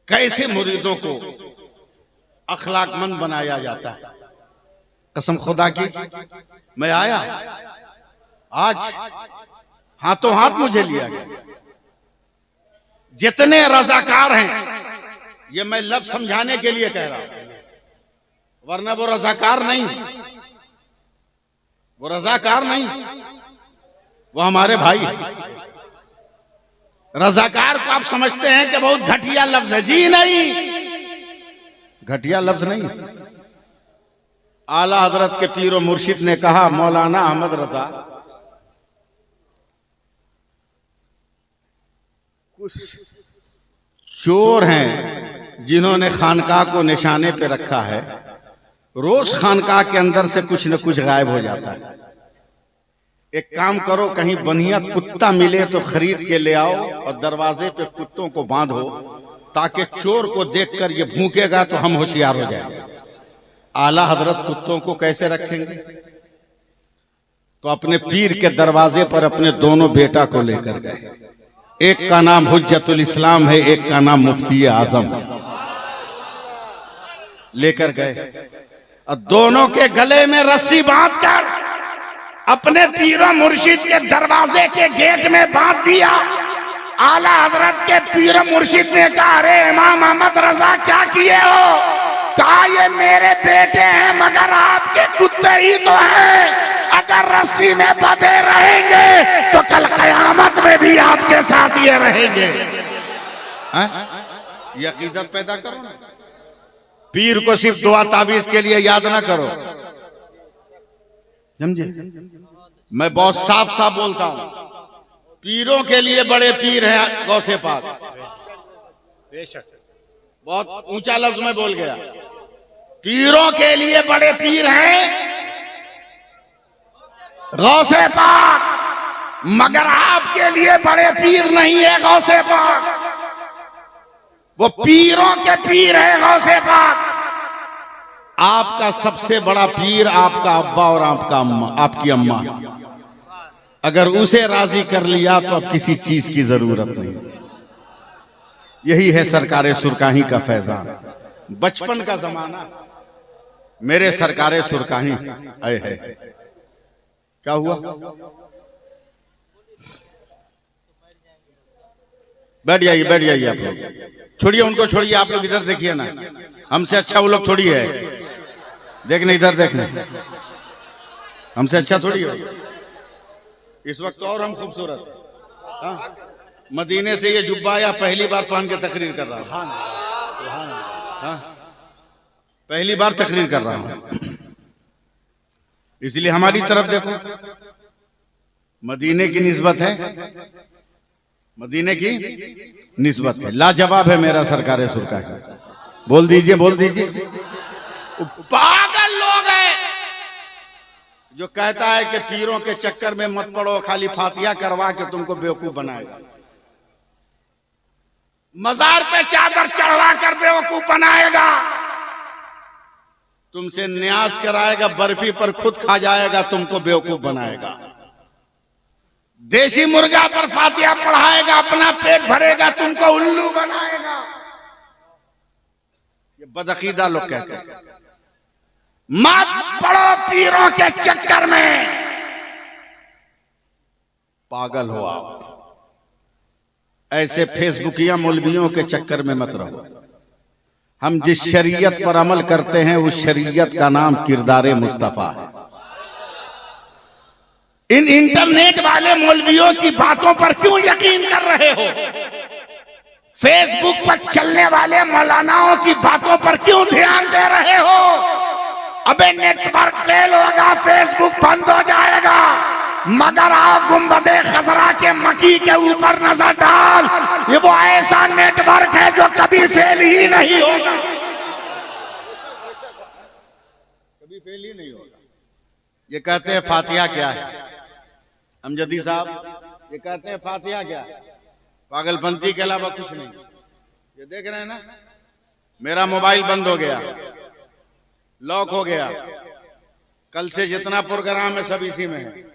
कैसे मुरीदों को अखलाकमंद बनाया जाता है। कसम खुदा की, मैं आया आज हाथों हाथ मुझे लिया गया। जितने रजाकार हैं, ये मैं लफ्ज समझाने के लिए कह रहा हूं, वरना वो रजाकार नहीं, वो रजाकार नहीं, वो हमारे भाई। रजाकार को आप समझते हैं कि बहुत घटिया लफ्ज है। जी नहीं, घटिया लफ्ज नहीं। आला हजरत के पीर और मुर्शिद ने कहा, मौलाना अहमद रजा, कुछ चोर हैं जिन्होंने खानकाह को निशाने पे रखा है, रोज खानकाह के अंदर से कुछ न कुछ गायब हो जाता है। एक काम करो, कहीं बढ़िया कुत्ता मिले तो खरीद के ले आओ और दरवाजे पे कुत्तों को बांधो, ताकि चोर को देखकर ये भूकेगा तो हम होशियार हो जाएंगे। आला हजरत कुत्तों को कैसे रखेंगे? तो अपने पीर के दरवाजे पर अपने दोनों बेटा को लेकर गए। एक का नाम हुज्जतुल इस्लाम है, एक का नाम मुफ्ती आजम है। लेकर गए और दोनों के गले में रस्सी बांधकर अपने पीरों मुर्शिद के दरवाजे के गेट में बांध दिया। आला हजरत के पीरों मुर्शिद ने कहा, अरे इमाम अहमद रजा क्या किए हो? कहा ये मेरे बेटे हैं मगर आपके कुत्ते ही तो हैं। अगर रस्सी में बंधे रहेंगे तो कल कयामत में भी आपके साथ ये रहेंगे। ये अकीदत पैदा करो ना। पीर को सिर्फ दुआ ताबीज के लिए याद ना करो, समझे? मैं बहुत साफ साफ बोलता हूं, पीरों के लिए बड़े पीर हैं गौसे पाक। बहुत ऊंचा लफ्ज में बोल गया। पीरों के लिए बड़े पीर हैं गौसे पाक, मगर आपके लिए बड़े पीर नहीं है गौसे पाक। वो पीरों के पीर है गौसे पाक। आपका सबसे बड़ा पीर आपका अब्बा और आपका अम्मा, आपकी अम्मा। अगर उसे राजी कर लिया तो अब किसी चीज की जरूरत नहीं। यही है सरकारे सुरकाही का फैजान। बचपन का जमाना, मेरे सरकारे सुरकाही आए है। क्या हुआ? बैठ जाइए, बैठ जाइए आप लोग। छोड़िए उनको, छोड़िए, आप लोग इधर देखिए ना। हमसे अच्छा वो लोग थोड़ी है। देखने इधर, देखने, हमसे अच्छा थोड़ी हो। इस वक्त और हम खूबसूरत। हाँ, मदीने से ये जुब्बा या पहली बार पहन के तकरीर कर रहा हूं। हाँ, पहली बार तकरीर कर रहा हूं, इसलिए हमारी तरफ देखो। मदीने की निस्बत है, मदीने की निस्बत है। लाजवाब है मेरा सरकारे सुरकाही। बोल दीजिए, बोल दीजिए। पागल लोग हैं जो कहता है कि पीरों के चक्कर में मत पड़ो, खाली फातिहा करवा के तुमको बेवकूफ बनाएगा। मजार पे चादर चढ़वा कर बेवकूफ बनाएगा, तुमसे न्यास कराएगा, बर्फी पर खुद खा जाएगा, तुमको बेवकूफ बनाएगा। देसी मुर्गा पर फातिहा पढ़ाएगा, अपना पेट भरेगा, तुमको उल्लू बनाएगा। ये बदअकीदा लोग कहते हैं। मत पड़ो पीरों के चक्कर में, पागल हो आप। ऐसे फेसबुकिया मौलवियों के चक्कर में मत रहो। हम जिस शरीयत पर अमल करते हैं उस शरीयत का नाम किरदारे मुस्तफा है। इन इंटरनेट वाले मौलवियों की बातों पर क्यों यकीन कर रहे हो? फेसबुक पर चलने वाले मौलानाओं की बातों पर क्यों ध्यान दे रहे हो? अबे नेटवर्क फेल होगा, फेसबुक बंद हो जाएगा, मगर आओ गुंबदे खजरा के मकी के ऊपर नजर डाल, ये वो ऐसा नेटवर्क है जो कभी फेल ही नहीं होगा, कभी फेल ही नहीं होगा। ये कहते हैं फातिहा क्या है? अमजदी साहब ये कहते हैं फातिहा क्या है? पागलपंती के अलावा कुछ नहीं। ये देख रहे हैं ना, मेरा मोबाइल बंद हो गया, लॉक हो गया, कल से जितना प्रोग्राम है सब इसी में है।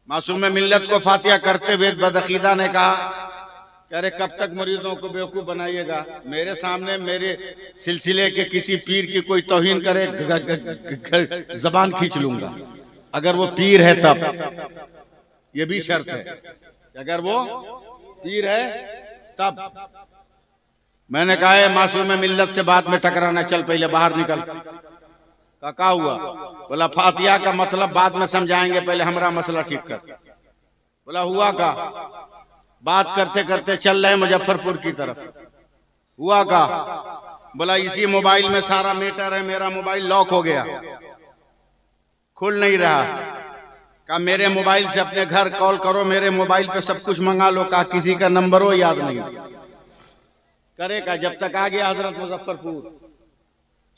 मासूम मिल्लत को फातिहा करते हुए बदअकीदा ने कहा कि अरे कब तक मरीजों को बेवकूफ बनाइएगा? मेरे सामने मेरे सिलसिले के किसी पीर की कोई तौहीन करे, जबान खींच लूंगा। अगर वो पीर है तब, ये भी शर्त है, अगर वो पीर है तब। मैंने कहा है मासूम मिल्लत से बाद में टकराना, चल पहले बाहर निकल। क्या हुआ? बोला फातिहा का मतलब बाद में समझाएंगे, पहले हमारा मसला ठीक कर। बोला हुआ का? बात करते करते चल रहे मुजफ्फरपुर की तरफ। हुआ का? बोला इसी मोबाइल में सारा मैटर है, मेरा मोबाइल लॉक हो गया, खुल नहीं रहा। कहा मेरे मोबाइल से अपने घर कॉल करो, मेरे मोबाइल पे सब कुछ मंगा लो। कहा किसी का नंबर हो याद नहीं करेगा। जब तक आ गया हजरत मुजफ्फरपुर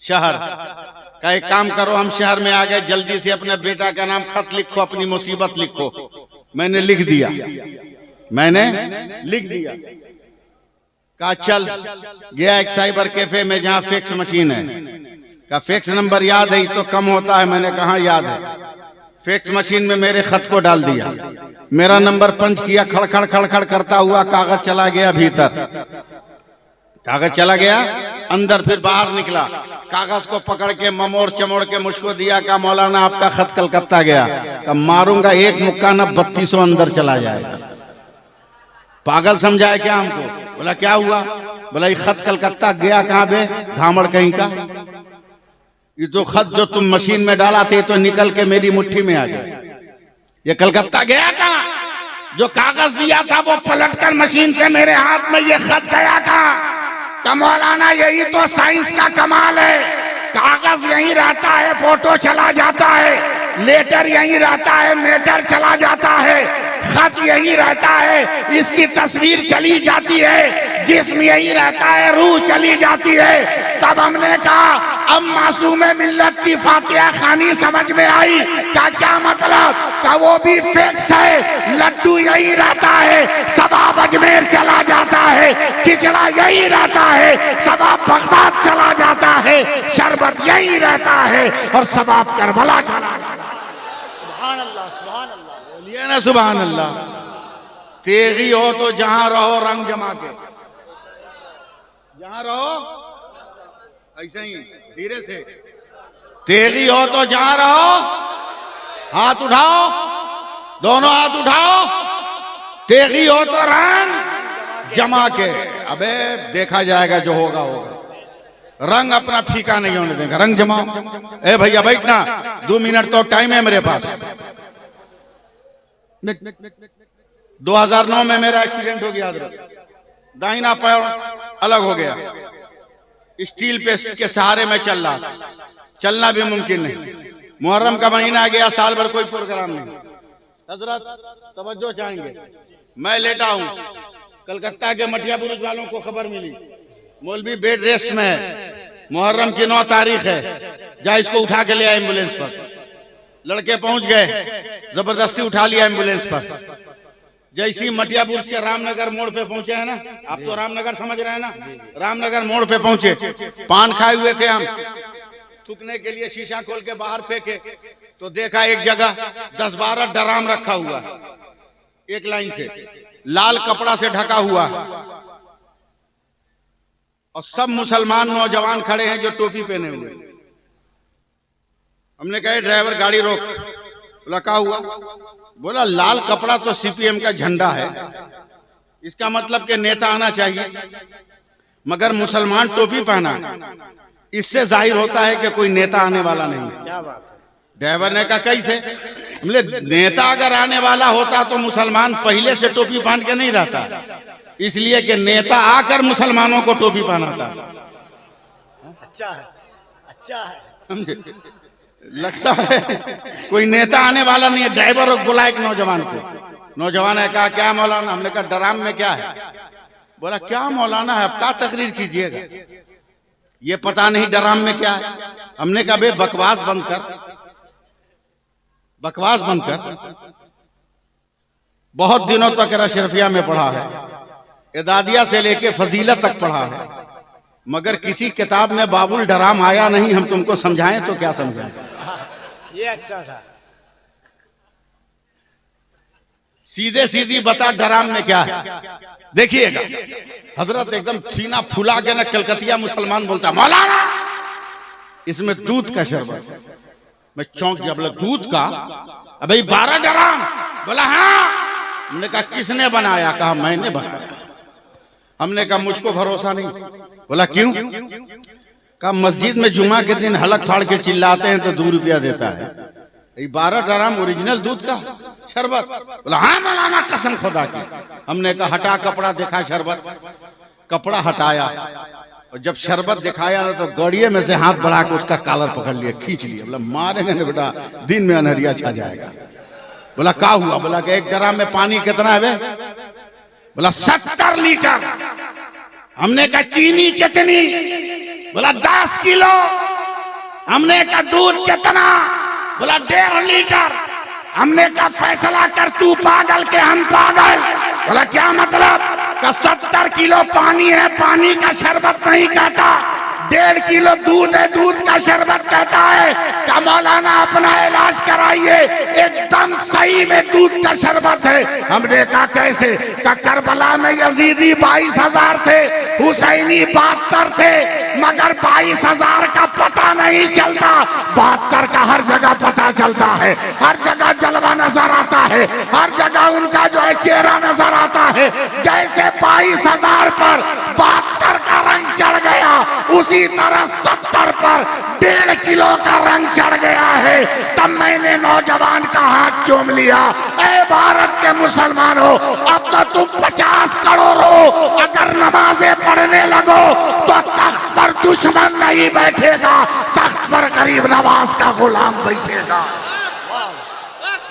शहर का, एक काम करो हम शहर में आ गए, जल्दी से अपने बेटा का नाम खत लिखो, अपनी मुसीबत लिखो। मैंने लिख दिया, मैंने लिख दिया। कहा चल गया एक साइबर कैफे में जहां फैक्स मशीन है। कहा फैक्स नंबर याद है? तो कम होता है। मैंने कहा याद है। फैक्स मशीन में मेरे खत को डाल दिया, मेरा नंबर पंच किया, खड़खड़ खड़खड़ करता हुआ कागज चला गया भीतर, कागज चला गया अंदर, फिर बाहर निकला, कागज को पकड़ के ममोड़ चमोड़ के मुझको दिया। कहा मौलाना आपका खत कलकत्ता गया। कहा मारूंगा एक मुक्का न 3200 अंदर चला जाएगा। पागल समझाए क्या हमको? बोला क्या हुआ? बोला ये खत कलकत्ता गया कहां बे धामड़ कहीं का? ये तो खत जो तुम मशीन में डाला थे तो निकल के मेरी मुट्ठी में आ गया। ये कलकत्ता गया कहां? जो कागज दिया था वो पलटकर मशीन से मेरे हाथ में ये खत गया कहां? मौलाना यही तो साइंस का कमाल है। कागज यहीं रहता है, फोटो चला जाता है, लेटर यहीं रहता है, मेटर चला जाता है, खत यहीं रहता है, इसकी तस्वीर चली जाती है, जिस्म यहीं रहता है, रूह चली जाती है। तब हमने कहा अब मासूम मिल्लत की फातिहा खानी समझ में आई। क्या मतलब? का वो भी फिक्स है, लड्डू यहीं रहता है, सबाब अजमेर चला जाता है, खिचड़ा यहीं रहता है, सबाब बगदाद चला जाता है, शरबत यहीं रहता है और सबाब करबला चला जाता है। सुभान अल्लाह, सुभान अल्लाह, बोलिए ना सुभान अल्लाह। तेगी हो तो जहां रहो रंग जमा के, जहां रहो ऐसे ही धीरे से। तेगी हो तो जहां रहो, हाथ उठाओ, दोनों हाथ उठाओ। तेगी हो तो रंग जमा के। अबे देखा जाएगा, जो होगा होगा। रंग अपना फीका नहीं होने देगा, रंग जमाओ। ए भैया बैठना, 2 मिनट तो टाइम है मेरे पास। 2009 में मेरा एक्सीडेंट हो गया, दाहिना पैर अलग हो गया, स्टील पे के सहारे में चल रहा था, चलना भी मुमकिन नहीं। मुहर्रम का महीना आ गया, साल भर कोई प्रोग्राम नहीं। हजरत तवज्जो चाहेंगे, मैं लेटा हूं, कलकत्ता के मटिया बुरुज वालों को खबर मिली मौलवी बेड रेस्ट में है, मुहर्रम की 9 तारीख है, जा इसको उठा के ले आए एम्बुलेंस पर। लड़के पहुंच गए, जबरदस्ती उठा लिया एम्बुलेंस पर। जैसी मटिया बुर्ज के रामनगर मोड़ पे पहुंचे हैं ना, आप तो रामनगर समझ रहे हैं ना, रामनगर मोड़ पे पहुंचे, पान खाए हुए थे हम, थूकने के लिए शीशा खोल के बाहर फेंके तो देखा एक जगह 10-12 ड्राम रखा हुआ एक लाइन से, लाल कपड़ा से ढका हुआ, और सब मुसलमान नौजवान खड़े हैं जो टोपी पहने हुए। हमने कहा ड्राइवर गाड़ी रोक। बोला क्या हुआ? बोला लाल कपड़ा तो सीपीएम का झंडा है, इसका मतलब कि नेता आना चाहिए, मगर मुसलमान टोपी पहना, इससे जाहिर होता है कि कोई नेता आने वाला नहीं है। ड्राइवर ने कहा कैसे? हमने नेता अगर आने वाला होता तो मुसलमान पहले से टोपी पहन के नहीं रहता, इसलिए कि नेता आकर मुसलमानों को टोपी पहनाता। अच्छा है, अच्छा है, समझे? लगता है कोई नेता आने वाला नहीं है। ड्राइवर को बोला एक नौजवान को, नौजवान ने कहा क्या मौलाना? हमने कहा ड्राम में क्या है? बोला क्या मौलाना है, आप क्या तकरीर कीजिएगा, ये पता नहीं ड्राम में क्या है। हमने कहा बे बकवास बंद कर, बकवास बंद कर। बहुत दिनों तक अशरफिया में पढ़ा है, एदादिया से लेके फजीलत तक पढ़ा है, मगर किसी किताब में बाबुल ड्राम आया नहीं। हम तुमको समझाएं तो क्या समझाएं? ये अच्छा था। सीधे सीधी बता ड्राम में क्या है। देखिएगा हजरत एकदम सीना फुला के ना कलकतिया मुसलमान बोलता मौलाना इसमें दूध का शरबत। मैं चौंक गया, बोला दूध का? अबे 12 ड्राम? बोला हाँ। हमने कहा किसने बनाया? कहा मैंने बनाया। हमने कहा मुझको भरोसा नहीं। बोला क्यों? कहा मस्जिद में जुमा के दिन हलक फाड़ के चिल्लाते हैं तो 2 रुपया देता है, 12 ड्राम ओरिजिनल दूध का शरबत। बोला हाँ मौलाना कसम खुदा की। हमने कहा हटा कपड़ा, देखा शरबत, कपड़ा हटाया, और जब शरबत दिखाया ना तो गड़िए में से हाथ बढ़ा के उसका कॉलर पकड़ लिया, खींच लिया। बोला मारेंगे ना बेटा, दिन में अनहरिया छा जाएगा। बोला क्या हुआ? बोला कि 1 ड्राम में पानी कितना है बे? बोला 70 लीटर। हमने कहा चीनी कितनी? बोला 10 किलो। हमने कहा दूध कितना? बोला 1.5 लीटर। हमने कहा फैसला कर, तू पागल के हम पागल? बोला क्या मतलब? का 70 किलो पानी है, पानी का शरबत नहीं कहता, 1.5 किलो दूध है, दूध का शरबत कहता है। क्या मौलाना अपना इलाज कराइए, एकदम सही में दूध का शरबत है। हमने कहा कैसे? का करबला में यजीदी 22,000 थे, हुसैनी 72 थे, मगर 22,000 का पता नहीं चलता, 72 का हर जगह पता चलता है, हर जगह जलवा नजर आता है, हर जगह उनका जो है चेहरा नजर आता है। जैसे 22,000 पर 72 का रंग चढ़ गया, उसी तरह 70 पर 1.5 किलो का रंग चढ़ गया है। तब मैंने नौजवान का हाथ चूम लिया, ऐ भारत के मुसलमानों, अब तो तुम 50 करोड़ हो, अगर नमाजें पढ़ने लगो तो तख्त पर दुश्मन नहीं बैठेगा, तख्त पर गरीब नवाज का गुलाम बैठेगा।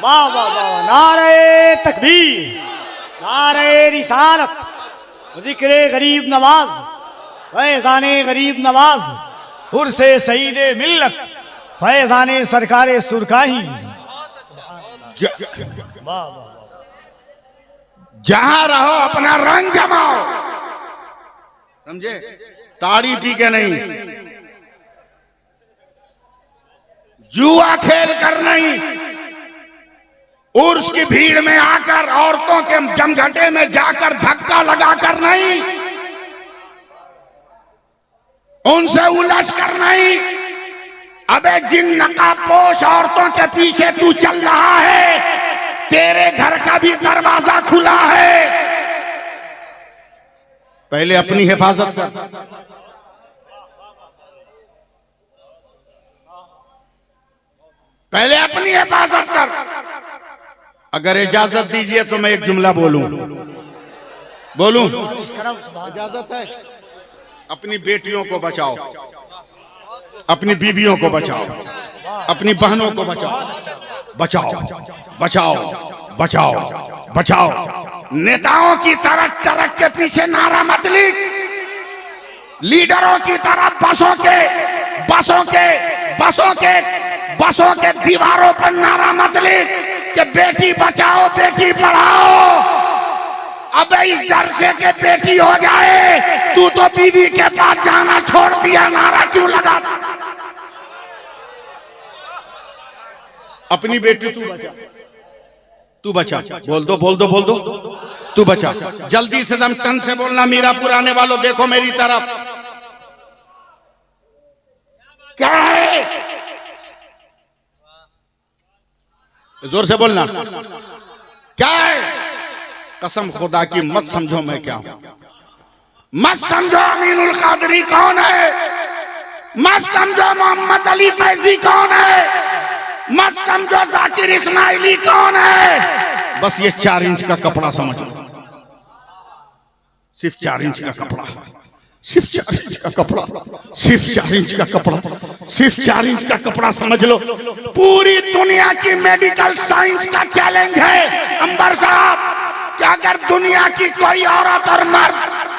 वाह वाह वाह, नारे तकबीर, नारे रिसालत, जिक्रे गरीब नवाज, फैजाने गरीब नवाज, उर्से सईदे मिल्लत, फैजाने सरकारे सुरकाही। जहां रहो अपना रंग जमाओ, समझे? ताड़ी पी के नहीं, जुआ खेल कर नहीं, उर्स की भीड़ में आकर, औरतों के जमघटे में जाकर धक्का लगाकर नहीं, उनसे उलझ कर नहीं। अबे जिन नकाबपोश औरतों के पीछे तू चल रहा है, तेरे घर का भी दरवाजा खुला है। पहले अपनी हिफाजत कर, पहले अपनी हिफाजत कर। अगर इजाजत दीजिए तो मैं एक जुमला बोलूं, इजाजत है? अपनी बेटियों को बचाओ, अपनी बीवियों को बचाओ, अपनी बहनों को बचाओ, बचाओ बचाओ बचाओ बचाओ। नेताओं की तरह ट्रक के पीछे नारा मत लिख, लीडरों की तरह बसों के दीवारों पर नारा मत लिख कि बेटी बचाओ बेटी पढ़ाओ। अब इस दरसे के बेटी हो जाए, तू तो बीवी के पास जाना छोड़ दिया, नारा क्यों लगा? अपनी बेटी तू बचा, बोल दो बोल दो बोल दो, तू बचा। जल्दी से दम टन से बोलना, मीरापुर आने वालों देखो मेरी तरफ। क्या है? जोर से बोलना, क्या है? कसम खुदा की मत समझो मैं क्या हूं, मत समझो अमीनुल कादरी कौन है, मत समझो मोहम्मद अली फैजी कौन है, मत समझो जाकिर इस्माइली कौन है। बस ये 4 इंच का कपड़ा समझ लो, सिर्फ 4 इंच का कपड़ा, सिर्फ 4 इंच का कपड़ा, सिर्फ 4 इंच का कपड़ा, सिर्फ 4 इंच का कपड़ा समझ लो। पूरी दुनिया की मेडिकल साइंस का चैलेंज है अंबर साहब कि अगर दुनिया की कोई औरत और मर्द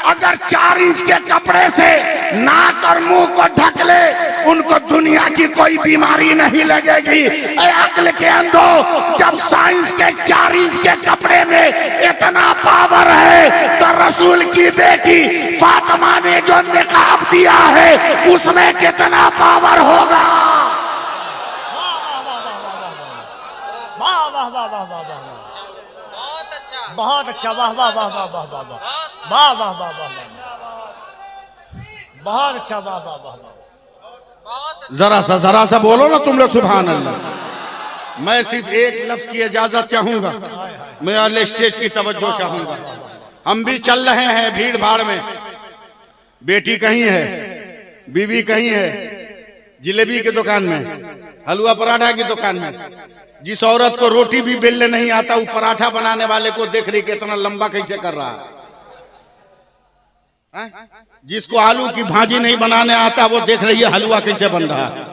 अगर 4 इंच के कपड़े से नाक और मुंह को ढक ले, उनको दुनिया की कोई बीमारी नहीं लगेगी। अक्ल के अंधो, जब साइंस के 4 इंच के कपड़े में इतना पावर है तो रसूल की बेटी फातिमा ने जो निकाब दिया है उसमें कितना पावर होगा? वाह वाह वाह वाह वाह वाह, बहुत अच्छा, वाह वाह वाह वाह वाह वाह वाह वाह वाह वाह, बहुत अच्छा, वाह वाह वाह वाह। जरा सा बोलो ना तुम लोग सुभान अल्लाह। मैं सिर्फ एक लफ्ज की इजाजत चाहूंगा, मैं अगले स्टेज की तवज्जो चाहूंगा। हम भी चल रहे हैं भीड़ भाड़ में, बेटी कहीं है, बीवी कहीं है, जिलेबी की दुकान में, हलवा पराठा की दुकान में। जिस औरत को रोटी भी बेलने नहीं आता, वो पराठा बनाने वाले को देख रही कि इतना लंबा कैसे कर रहा है। जिसको आलू की भाजी नहीं बनाने आता, वो देख रही है हलवा कैसे बन रहा है।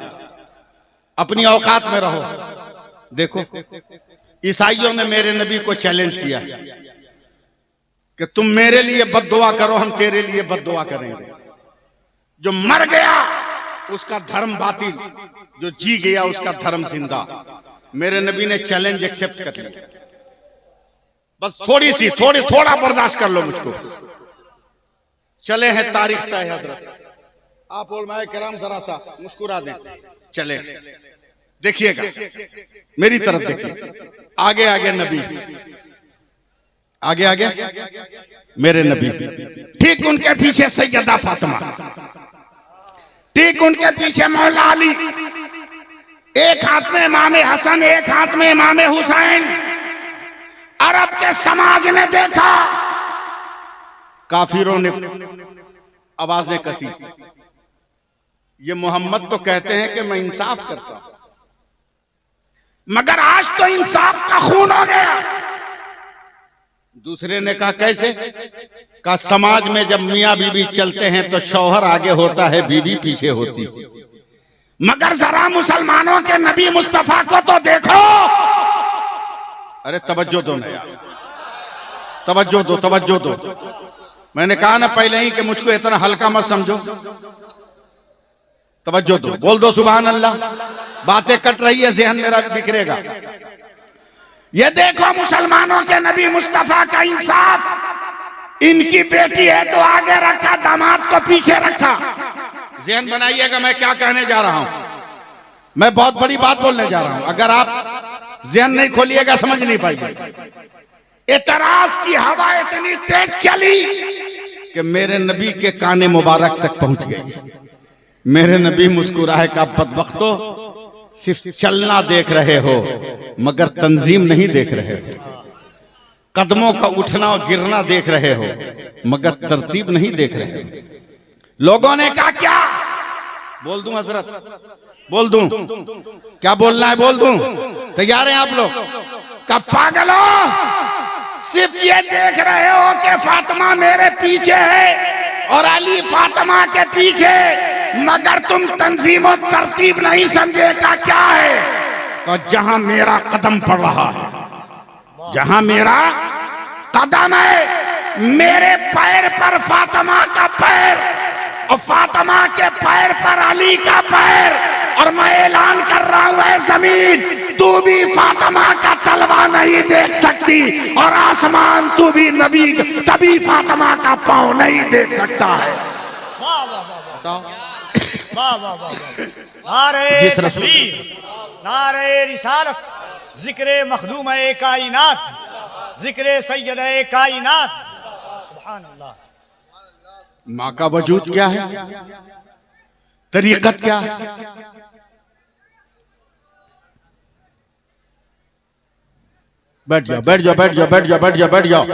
अपनी औकात में रहो। देखो, ईसाइयों ने मेरे नबी को चैलेंज किया कि तुम मेरे लिए बद्दुआ करो, हम तेरे लिए बद्दुआ करेंगे। जो मर गया उसका धर्म बातिल, जो जी गया उसका धर्म जिंदा। मेरे नबी ने चैलेंज एक्सेप्ट कर लिया। बस थोड़ा बर्दाश्त कर लो मुझको। चले हैं तारीख तय हजरत। आप उलमाए किराम जरा सा मुस्कुरा दें। चले, देखिएगा मेरी तरफ, देखिए आगे आगे नबी, आगे आगे मेरे नबी, ठीक उनके पीछे सैयदा फातिमा, ठीक उनके पीछे मौला अली, एक हाथ में इमाम हसन, एक हाथ में इमाम हुसैन। अरब के समाज ने देखा, काफिरों ने आवाजें कसी, ये मोहम्मद तो कहते हैं कि मैं इंसाफ करता हूं, मगर आज तो इंसाफ का खून हो गया। दूसरे ने कहा कैसे? कहा समाज में जब मियां बीवी चलते हैं तो शौहर आगे होता है, बीवी पीछे होती, मगर जरा मुसलमानों के नबी मुस्तफा को तो देखो। अरे तवज्जो दो ना यार, तवज्जो दो। मैंने कहा ना पहले ही कि मुझको इतना हल्का मत समझो। तवज्जो दो, बोल दो सुभान अल्लाह। बातें कट रही है, ज़हन मेरा बिखरेगा। ये देखो मुसलमानों के नबी मुस्तफा का इंसाफ। इनकी बेटी है तो आगे रखा, दामाद को पीछे रखा। ज़हन बनाइएगा मैं क्या कहने जा रहा हूं। मैं बहुत बड़ी बात बोलने जा रहा हूं, अगर आप ज़हन नहीं खोलिएगा समझ नहीं पाएंगे। एतराज की हवा इतनी तेज चली कि मेरे नबी के काने मुबारक तक पहुंच गई। मेरे नबी मुस्कुराए का बदबख्तो, सिर्फ चलना देख रहे हो मगर तंजीम नहीं देख रहे हो। कदमों का उठना और गिरना देख रहे हो मगर तरतीब नहीं देख रहे हो। लोगों ने कहा क्या? बोल दूं हजरत, बोल दूं? क्या बोलना है बोल दूं? तैयार हैं आप लोग? कब पागलो, सिर्फ ये देख रहे हो कि फातिमा मेरे पीछे है और अली फातिमा के पीछे, मगर तुम तंजीम और तरतीब नहीं समझेगा क्या है? तो जहां मेरा कदम पड़ रहा है, जहां मेरा कदम है, मेरे पैर पर फातिमा का पैर और फातिमा के पैर पर अली का पैर और मैं ऐलान कर रहा हूं ऐ जमीन, तू भी फातिमा का तलवा नहीं देख सकती, और आसमान तू भी नबी कभी फातिमा का पांव नहीं देख सकता है। वाह वाह वाह वाह वाह वाह वाह। नारे तकबीर, नारे रिसालत, जिक्रे मखदूम-ए कायनात, जिक्रे सैयद-ए कायनात। सुभान अल्लाह। माँ का वजूद क्या है, तरीकत क्या है? बैठ जाओ बैठ जाओ बैठ जाओ बैठ जाओ बैठ जाओ बैठ जाओ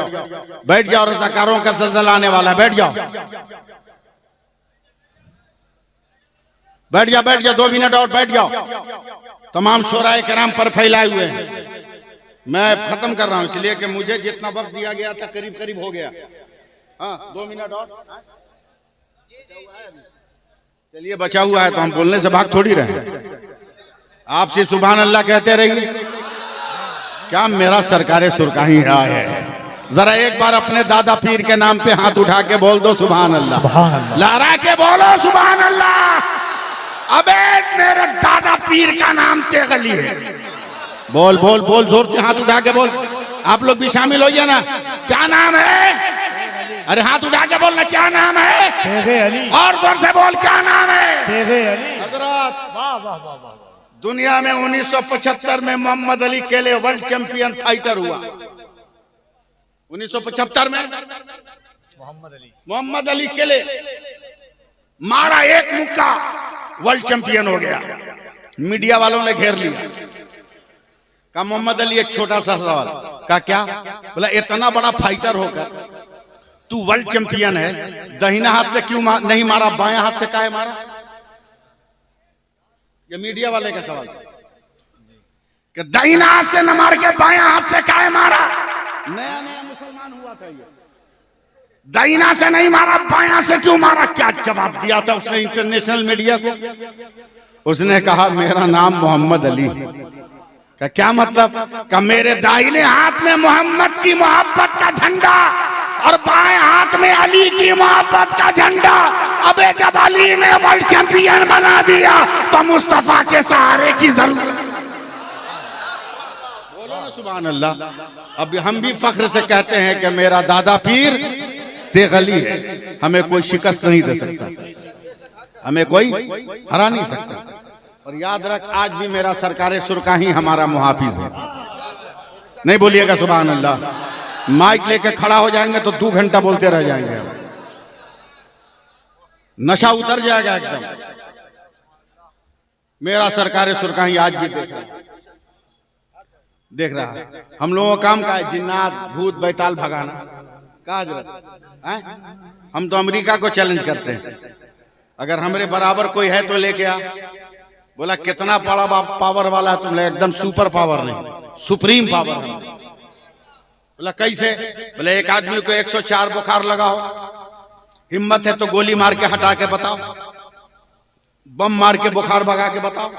बैठ जाओ, रज़ाकारों का ज़लज़ला आने वाला है, बैठ जाओ बैठ जाओ बैठ जाओ, 2 मिनट और बैठ जाओ। तमाम शोराए किराम पर फैलाए हुए हैं। मैं खत्म कर रहा हूं इसलिए कि मुझे जितना वक्त दिया गया था करीब करीब हो गया। हाँ 2 मिनट और, चलिए बचा हुआ है तो हम बोलने से भाग थोड़ी रहे। आपसे सुभान अल्लाह कहते रहिए। क्या मेरा सरकारे सुरकाही है। जरा एक बार अपने दादा पीर के नाम पे हाथ उठा के बोल दो सुभान अल्लाह, सुभान अल्लाह। लहरा के बोलो सुभान अल्लाह। अबे मेरे दादा पीर का नाम तेगली है। बोल बोल बोल, जोर से हाथ उठा के बोल। आप लोग भी शामिल होइए ना। क्या नाम है? अरे हाथ उठा के बोलना, क्या नाम है? तेगे अली। और जोर से बोल, क्या नाम है? तेगे अली। हजरत वाह वाह वाह वाह। दुनिया में 1975 में मोहम्मद अली केले वर्ल्ड चैंपियन फाइटर हुआ। 1975 में मोहम्मद अली केले मारा, एक मुक्का, वर्ल्ड चैंपियन हो गया। मीडिया वालों ने घेर लिया। कहा मोहम्मद अली एक छोटा सा सवाल, कहा क्या? बोला इतना बड़ा फाइटर होकर तू वर्ल्ड चैंपियन है, दाहिना हाथ से क्यों नहीं मारा, बायां हाथ से काहे मारा? ये मीडिया वाले का सवाल कि दाहिना हाथ से न मार के बायां हाथ से काहे मारा? नया नया मुसलमान हुआ था ये, दाहिना से नहीं मारा, बायां से क्यों मारा? क्या जवाब दिया था उसने इंटरनेशनल मीडिया को? उसने कहा मेरा नाम मोहम्मद अली। का क्या मतलब? का मेरे दाहिने हाथ में मोहम्मद की मोहब्बत का झंडा और बाएं हाथ में अली की मोहब्बत का झंडा। अबे जब अली ने वर्ल्ड चैंपियन बना दिया तो मुस्तफा के सहारे की जरूरत। बोलो ना सुभान अल्लाह। अब हम भी फख्र से कहते हैं कि मेरा दादा पीर तेगली है, हमें कोई शिकस्त नहीं दे सकता, हमें कोई हरा नहीं सकता। और याद रख, आज भी मेरा सरकारे सुरकाही हमारा मुहाफिज है। नहीं बोलिएगा सुभान अल्लाह। माइक लेके खड़ा हो जाएंगे तो 2 घंटा बोलते रह जाएंगे, नशा उतर जाएगा एकदम। मेरा सरकारे सुरकाही आज भी देख रहा है। हम लोगों का काम का है जिन्नात भूत बैताल भगाना। कहा जरूरत? हम तो अमेरिका को चैलेंज करते हैं, अगर हमारे बराबर कोई है तो लेके आ। बोला कितना बड़ा पावर वाला है तुम? एकदम सुपर पावर नहीं, सुप्रीम पावर है। बोला कैसे? बोले एक आदमी को 104 बुखार लगाओ, हिम्मत है तो गोली मार के हटा के बताओ, बम मार के बुखार भगा के बताओ,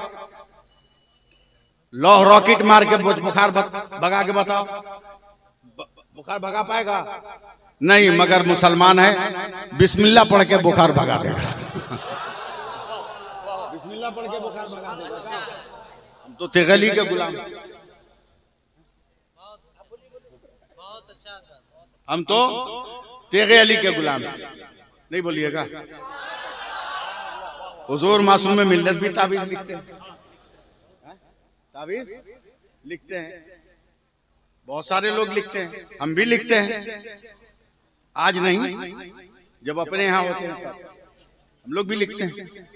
लौह रॉकेट मार के बुखार भगा के बताओ। बुखार भगा पाएगा? नहीं, मगर मुसलमान है, बिस्मिल्लाह पढ़ के बुखार भगा देगा। बिस्मिल्लाह पढ़ के बुखार भगा देगा। हम तो तेगली के गुलाम, हम तो तेगे अली के गुलाम। नहीं बोलिएगा। हुजूर मासूम में मिल्लत भी ताबीज लिखते हैं, ताबीज लिखते हैं, बहुत सारे लोग लिखते हैं, हम भी लिखते हैं। आज नहीं, जब अपने यहां होते हैं तब हम लोग भी लिखते हैं।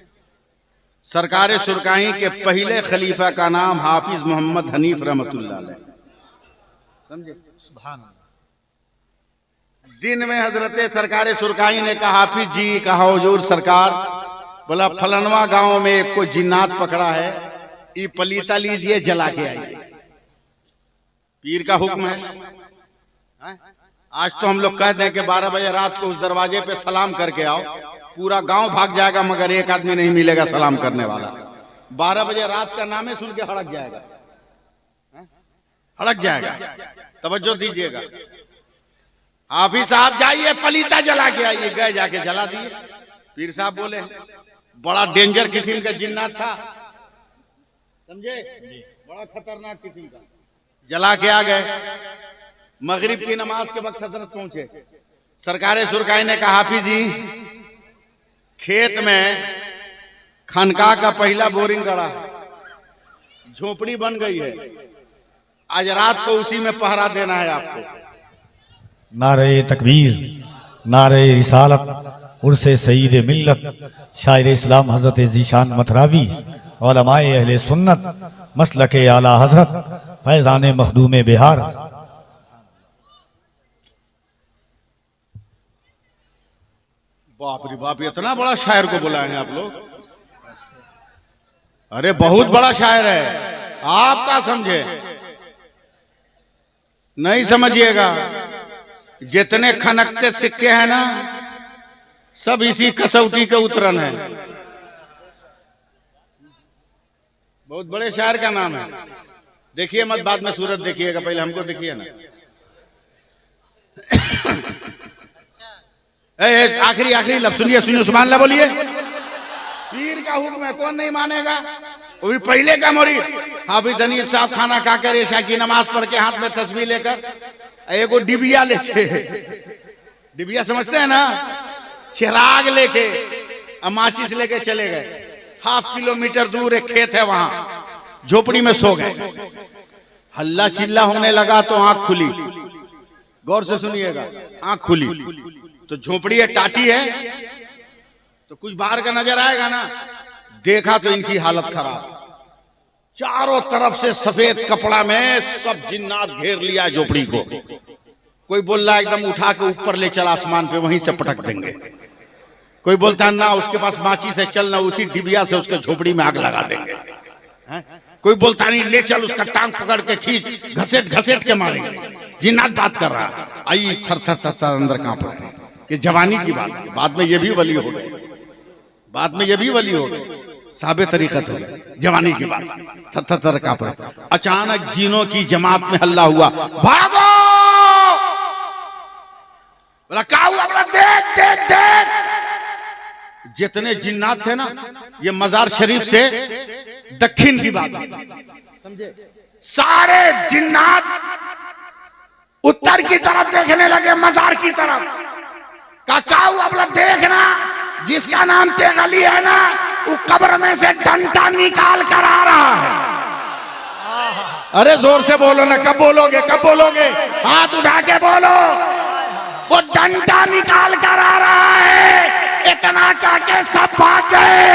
सरकारे सुरकाही के पहले खलीफा का नाम हाफिज मोहम्मद हनीफ रहमतुल्लाह अलैह। समझे? सुभान अल्लाह। दिन में हजरत सरकारे सुरकाही ने कहा हाफिज जी, कहा हुजूर सरकार, बोला फलनवा गांव में कोई जिन्नात पकड़ा है, ये पलीता लीजिए जला के आइए। पीर का हुक्म है। आज तो हम लोग कह दें कि 12 बजे रात को उस दरवाजे पे सलाम करके आओ, पूरा गांव भाग जाएगा मगर एक आदमी नहीं मिलेगा सलाम करने वाला। 12 बजे रात का नामे सुन के हड़क जाएगा, हड़क जाएगा। तवज्जो दीजिएगा। हाफिज साहब जाइए पलीता जला के आइए। गए, जाके जला दिए। पीर साहब बोले बड़ा डेंजर किस्म का जिन्नात था, समझे? बड़ा खतरनाक किस्म का जला के आ गए। मगरिब की नमाज के वक्त हजरत पहुंचे। सरकारे सुरकाई ने कहा, हाफिज जी खेत में खानकाह का पहला बोरिंग गड़ा, झोपड़ी बन गई है, आज रात को उसी में पहरा देना है आपको। नारे तकबीर, नारे रिसालत, उर्से सईद मिल्लत, शायर इस्लाम हजरत जीशान मथरावी, उलमाए अहले सुन्नत, मसलके आला हजरत, फैजान मखदूम बिहार। बाप रे बाप, इतना बड़ा शायर को बुलाए हैं आप लोग। अरे बहुत बड़ा शायर है, आप क्या समझे? नहीं समझिएगा। जितने खनकते सिक्के हैं ना, सब इसी कसौटी के उतरन है। बहुत बड़े शायर का नाम है। देखिए मत, बाद में सूरत देखिएगा, पहले हमको देखिए ना। आखिरी लफ्ज़ सुनिए, सुभान अल्लाह बोलिए। पीर का हुक्म है, कौन नहीं मानेगा? वो भी पहले का मुरीद हाफिज हनीफ साहब खाना खाकर ईशा की नमाज पढ़ के हाथ में तस्बीह लेकर एगो डिबिया लेके, डिबिया समझते हैं ना, चिराग लेके माचिस लेके चले गए। 1/2 किलोमीटर दूर एक खेत है, वहां झोपड़ी में सो गए। हल्ला चिल्ला होने लगा तो आंख खुली। गौर से सुनिएगा, आंख खुली तो झोपड़ी है, टाटी है, तो कुछ बाहर का नजर आएगा ना। देखा तो इनकी हालत खराब, चारों तरफ से सफेद कपड़ा में सब जिन्नात घेर लिया झोपड़ी को। कोई बोल रहा एकदम उठा के ऊपर ले चल आसमान पे, वहीं से पटक देंगे। कोई बोलता है ना उसके पास माचिस है, चल ना उसी डिबिया से उसके झोपड़ी में आग लगा देंगे। कोई बोलता नहीं ले चल उसका टांग पकड़ के खींच, घसेट घसेट के मारेंगे। जिन्नात बात कर रहा है, आई थर थर थर थर अंदर कांप रहे हैं कि जवानी की बात है। बाद में ये भी वली हो गए, बाद में ये भी वली हो गए, साबे तरीकत हो गए। जवानी की बात थर थर थर कांप रहे। अचानक जीनों की जमात में हल्ला हुआ, भागो! क्या हुआ? बोला देख देख देख। जितने जिन्नात थे ना, ये मजार शरीफ से दक्षिण की बात समझे, सारे जिन्नात उत्तर की तरफ देखने लगे, मजार की तरफ। क्या हुआ? बोला देखना, जिसका नाम तेगली है ना, वो कब्र में से डंडा निकाल कर आ रहा है। अरे जोर से बोलो ना, कब बोलोगे, कब बोलोगे? हाथ उठा के बोलो। वो डंडा निकाल कर आ रहा है। इतना करके सब भाग गए।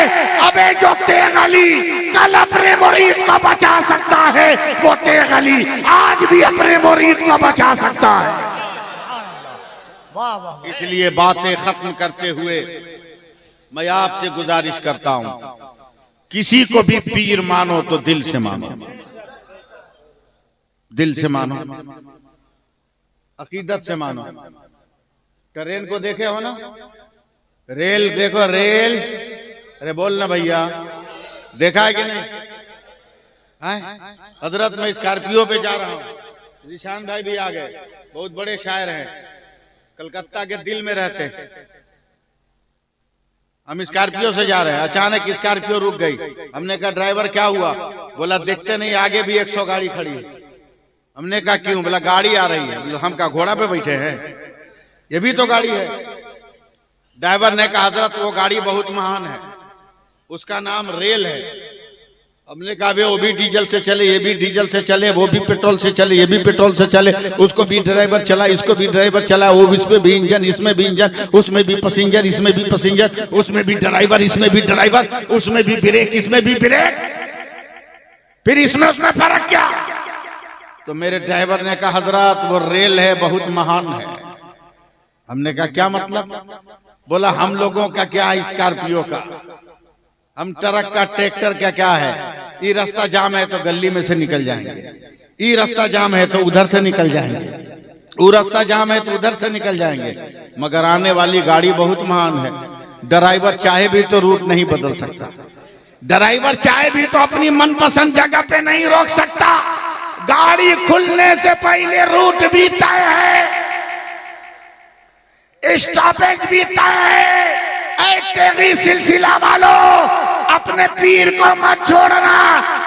अबे जो तेगली कल अपने मुरीद को बचा सकता है, वो तेगली आज भी अपने मुरीद को बचा सकता है। इसलिए बातें खत्म करते हुए मैं आपसे गुजारिश करता हूं, किसी को भी पीर मानो तो दिल से मानो, दिल से मानो, अकीदत से मानो। ट्रेन को देखे हो ना, रेल देखो, रेल, अरे बोलना भैया, देखा है कि नहीं? हजरत मैं स्कॉर्पियो पे जा रहा हूँ, निशान भाई भी आ गए, बहुत बड़े शायर हैं, कलकत्ता के दिल में रहते हैं। हम स्कॉर्पियो से जा रहे हैं, अचानक स्कॉर्पियो रुक गई। हमने कहा ड्राइवर क्या हुआ? बोला देखते नहीं आगे भी 100 गाड़ी खड़ी है। हमने कहा क्यों? बोला गाड़ी आ रही है। बोला हम क्या घोड़ा पे बैठे हैं? ये भी तो गाड़ी है। ड्राइवर ने कहा हजरत वो गाड़ी बहुत महान है, उसका नाम रेल है। हमने कहा वो भी डीजल से चले, ये भी डीजल से चले, वो भी पेट्रोल से चले, ये भी पेट्रोल से चले, उसको भी ड्राइवर चला, इसको भी ड्राइवर चला, वो इसमें भी इंजन, इसमें भी इंजन, उसमें भी पैसेंजर, इसमें भी पैसेंजर, उसमें भी ड्राइवर, इसमें भी ड्राइवर, उसमें भी ब्रेक, इसमें भी ब्रेक, फिर इसमें उसमें फर्क क्या? तो मेरे ड्राइवर ने कहा हजरत वो रेल है, बहुत महान है। हमने कहा क्या मतलब? बोला हम लोगों का क्या है, स्कॉर्पियो का, हम ट्रक का, ट्रैक्टर का क्या है? ये रास्ता जाम है तो गली में से निकल जाएंगे, ये रास्ता जाम है तो उधर से निकल जाएंगे, वो रास्ता जाम है तो उधर से निकल जाएंगे, मगर आने वाली गाड़ी बहुत महान है। ड्राइवर चाहे भी तो रूट नहीं बदल सकता, ड्राइवर चाहे भी तो अपनी मनपसंद जगह पे नहीं रोक सकता। गाड़ी खुलने से पहले रूट भी तय है, स्टॉपेज भी तय है। ऐ तेगी सिलसिला वालों, अपने पीर को मत छोड़ना,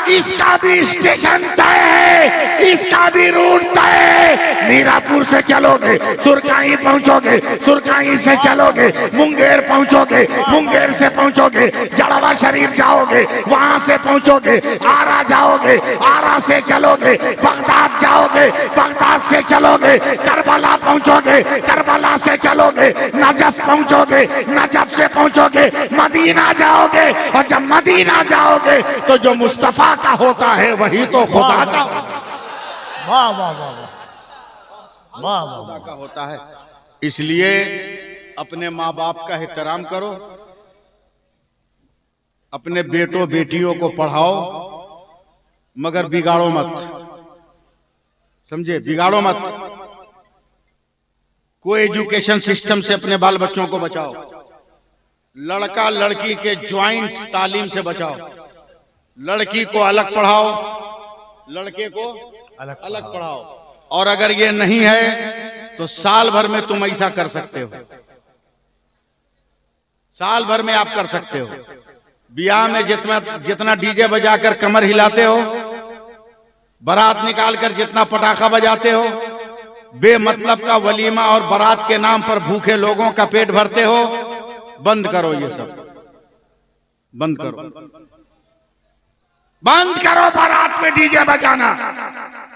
इसका भी स्टेशन तय है, इसका भी रूट तय है। मीरापुर से चलोगे सुरकाई पहुंचोगे, सुरकाई से चलोगे मुंगेर पहुंचोगे, मुंगेर से पहुंचोगे जड़वा शरीफ जाओगे, वहां से पहुंचोगे आरा जाओगे, आरा से चलोगे बगदाद जाओगे, बगदाद से चलोगे करबला पहुंचोगे, करबला से चलोगे नजफ पहुंचोगे, नजफ से पहुंचोगे मदीना जाओगे, और जब मदीना जाओगे तो जो मुस्तफा का होता है वही तो खुदा का वाह वाह वाह वाह वाह खुदा का होता है। इसलिए अपने माँ बाप का एहतराम करो, अपने बेटों बेटियों को पढ़ाओ, मगर बिगाड़ो मत, समझे, बिगाड़ो मत। को एजुकेशन सिस्टम से अपने बाल बच्चों को बचाओ, लड़का लड़की के ज्वाइंट तालीम से बचाओ, लड़की को अलग पढ़ाओ, लड़के को अलग पढ़ाओ। और अगर ये नहीं है तो साल भर में तुम ऐसा कर सकते हो, साल भर में आप कर सकते हो। ब्याह में जितना डीजे बजाकर कमर हिलाते हो, बारात निकालकर जितना पटाखा बजाते हो, बेमतलब का वलीमा और बारात के नाम पर भूखे लोगों का पेट भरते हो, बंद करो, ये सब बंद करो, बंद करो बारात में डीजे बजाना,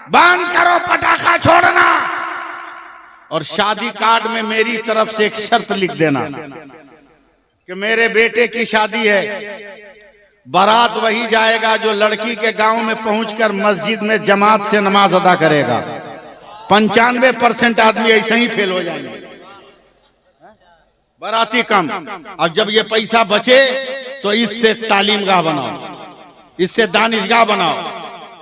बंद करो पटाखा छोड़ना। और शादी कार्ड में मेरी तरफ से एक शर्त लिख देना कि मेरे बेटे की शादी है, बारात वही जाएगा जो लड़की के गांव में पहुंचकर मस्जिद में जमात से नमाज अदा करेगा। 95% आदमी ऐसे ही फेल हो जाएंगे, बाराती कम। अब जब ये पैसा बचे तो इससे तालीमगाह बनाओ, इससे दानिशगाह बनाओ,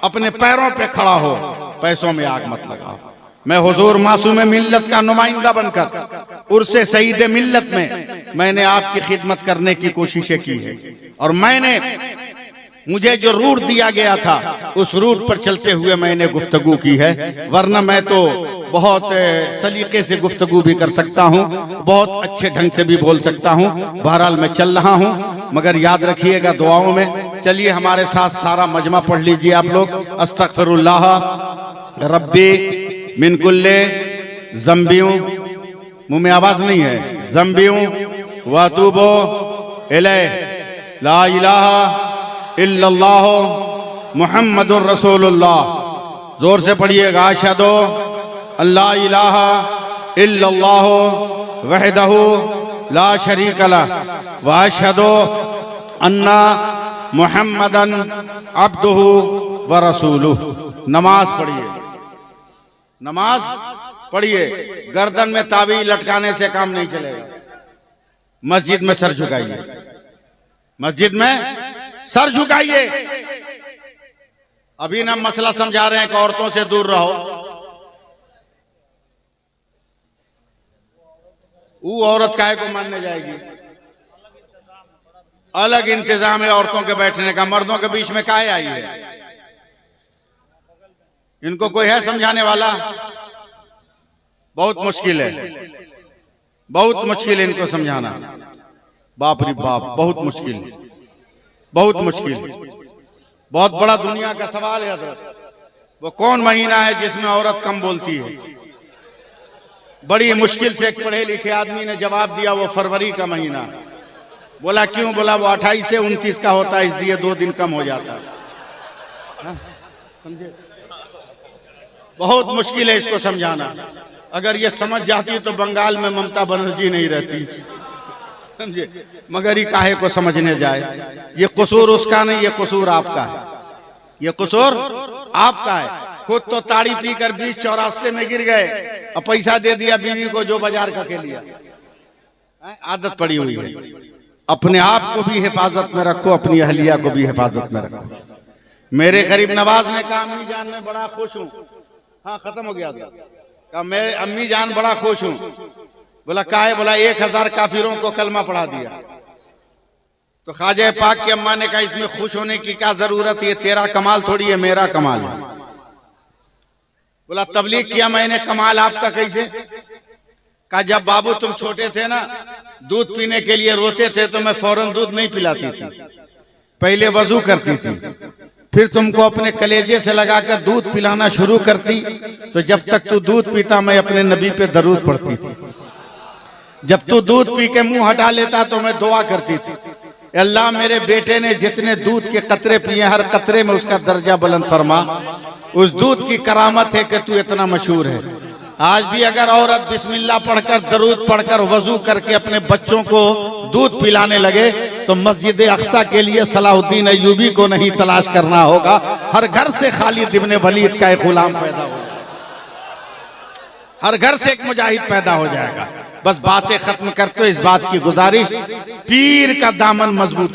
अपने पैरों पे खड़ा हो, पैसों में आग मत लगाओ। मैं हुजूर मासूम मिल्लत का नुमाइंदा बनकर उर्से सईद मिल्लत में मैंने आपकी खिदमत करने की कोशिशें की है, और मुझे जो रूट दिया गया था उस रूट पर चलते हुए मैंने गुफ्तगू की है, वरना मैं तो बहुत सलीके से गुफ्तगू भी कर सकता हूँ, बहुत अच्छे ढंग से भी बोल सकता हूँ। बहरहाल मैं चल रहा हूँ, मगर याद रखिएगा दुआओं में। चलिए हमारे साथ सारा मजमा पढ़ लीजिए आप लोग। अस्तगफिरुल्लाह रब्बी मिन कुल्ले ज़ंबियों, मुंह में आवाज नहीं है, ज़ंबियों व तूबो इलैह, ला इलाहा इल्लल्लाह मुहम्मदुर रसूलुल्लाह। जोर से पढ़िएगा। अशहदु अल्ला इलाहा इल्लल्लाह वहदहु ला शरीक लह व अशहदु अन्ना मुहम्मदन अब्दुहु व रसूलुहु। नमाज पढ़िए, नमाज पढ़िए। गर्दन में ताबीज लटकाने से काम नहीं चलेगा। मस्जिद में सर झुकाइए, मस्जिद में सर झुकाइए। अभी ना मसला समझा रहे हैं कि औरतों से दूर रहो। वो औरत काहे को मानने जाएगी? अलग इंतजाम है औरतों के बैठने का, मर्दों के बीच में काहे आई है? इनको कोई है समझाने वाला? बहुत मुश्किल है, बहुत मुश्किल है इनको समझाना। बाप रे बाप, बहुत मुश्किल, बहुत मुश्किल, बहुत बड़ा दुनिया का सवाल है हज़रत। वो कौन महीना है जिसमें औरत कम बोलती है? बड़ी मुश्किल से एक पढ़े लिखे आदमी ने जवाब दिया, वो फरवरी का महीना। बोला क्यों? बोला वो 28 से 29 का होता है, इसलिए 2 दिन कम हो जाता है। समझे? बहुत मुश्किल है इसको समझाना। अगर ये समझ जाती तो बंगाल में ममता बनर्जी नहीं रहती, समझे? मगर ये काहे को समझने जाए? ये कसूर उसका नहीं, ये कसूर आपका है, ये कसूर आपका है। खुद तो ताड़ी पीकर बीच चौरास्ते में गिर गए और पैसा दे दिया बीवी को जो बाजार का के लिया। आदत पड़ी हुई है। अपने आप को भी हिफाजत में रखो, अपनी अहलिया को भी हिफाजत में रखो। मेरे गरीब नवाज ने कहा अम्मी जान मैं बड़ा खुश हूँ। हाँ खत्म हो गया था। कहा मेरे अम्मी जान बड़ा खुश हूँ। बोला काहे? बोला 1000 काफिरों को कलमा पढ़ा दिया। तो ख्वाजा पाक की अम्मा ने कहा इसमें खुश होने की क्या जरूरत है? ये तेरा कमाल थोड़ी है, मेरा कमाल है। बोला तबलीग किया मैंने, कमाल आपका कैसे? कहा जब बाबू तुम छोटे थे ना, दूध पीने के लिए रोते थे तो मैं फौरन दूध नहीं पिलाती थी, पहले वजू करती थी, फिर तुमको अपने कलेजे से लगाकर दूध पिलाना शुरू करती, तो जब तक तू दूध पीता मैं अपने नबी पे दरूद पढ़ती थी। जब तू दूध पी के मुंह हटा लेता तो मैं दुआ करती थी, अल्लाह मेरे बेटे ने जितने दूध के कतरे पिए हर कतरे में उसका दर्जा बुलंद फरमा। उस दूध की करामत है कि तू इतना मशहूर है। आज भी अगर औरत बिस्मिल्लाह पढ़कर दरूद पढ़कर वजू करके अपने बच्चों को दूध पिलाने लगे तो मस्जिद अक्सा के लिए सलाहुद्दीन अय्यूबी को नहीं तलाश करना होगा, हर घर से खालिद इब्ने वलीद का एक गुलाम पैदा हो जाएगा, हर घर से एक मुजाहिद पैदा हो जाएगा। बस बातें खत्म करते हो, इस बात की गुजारिश, पीर का दामन मजबूती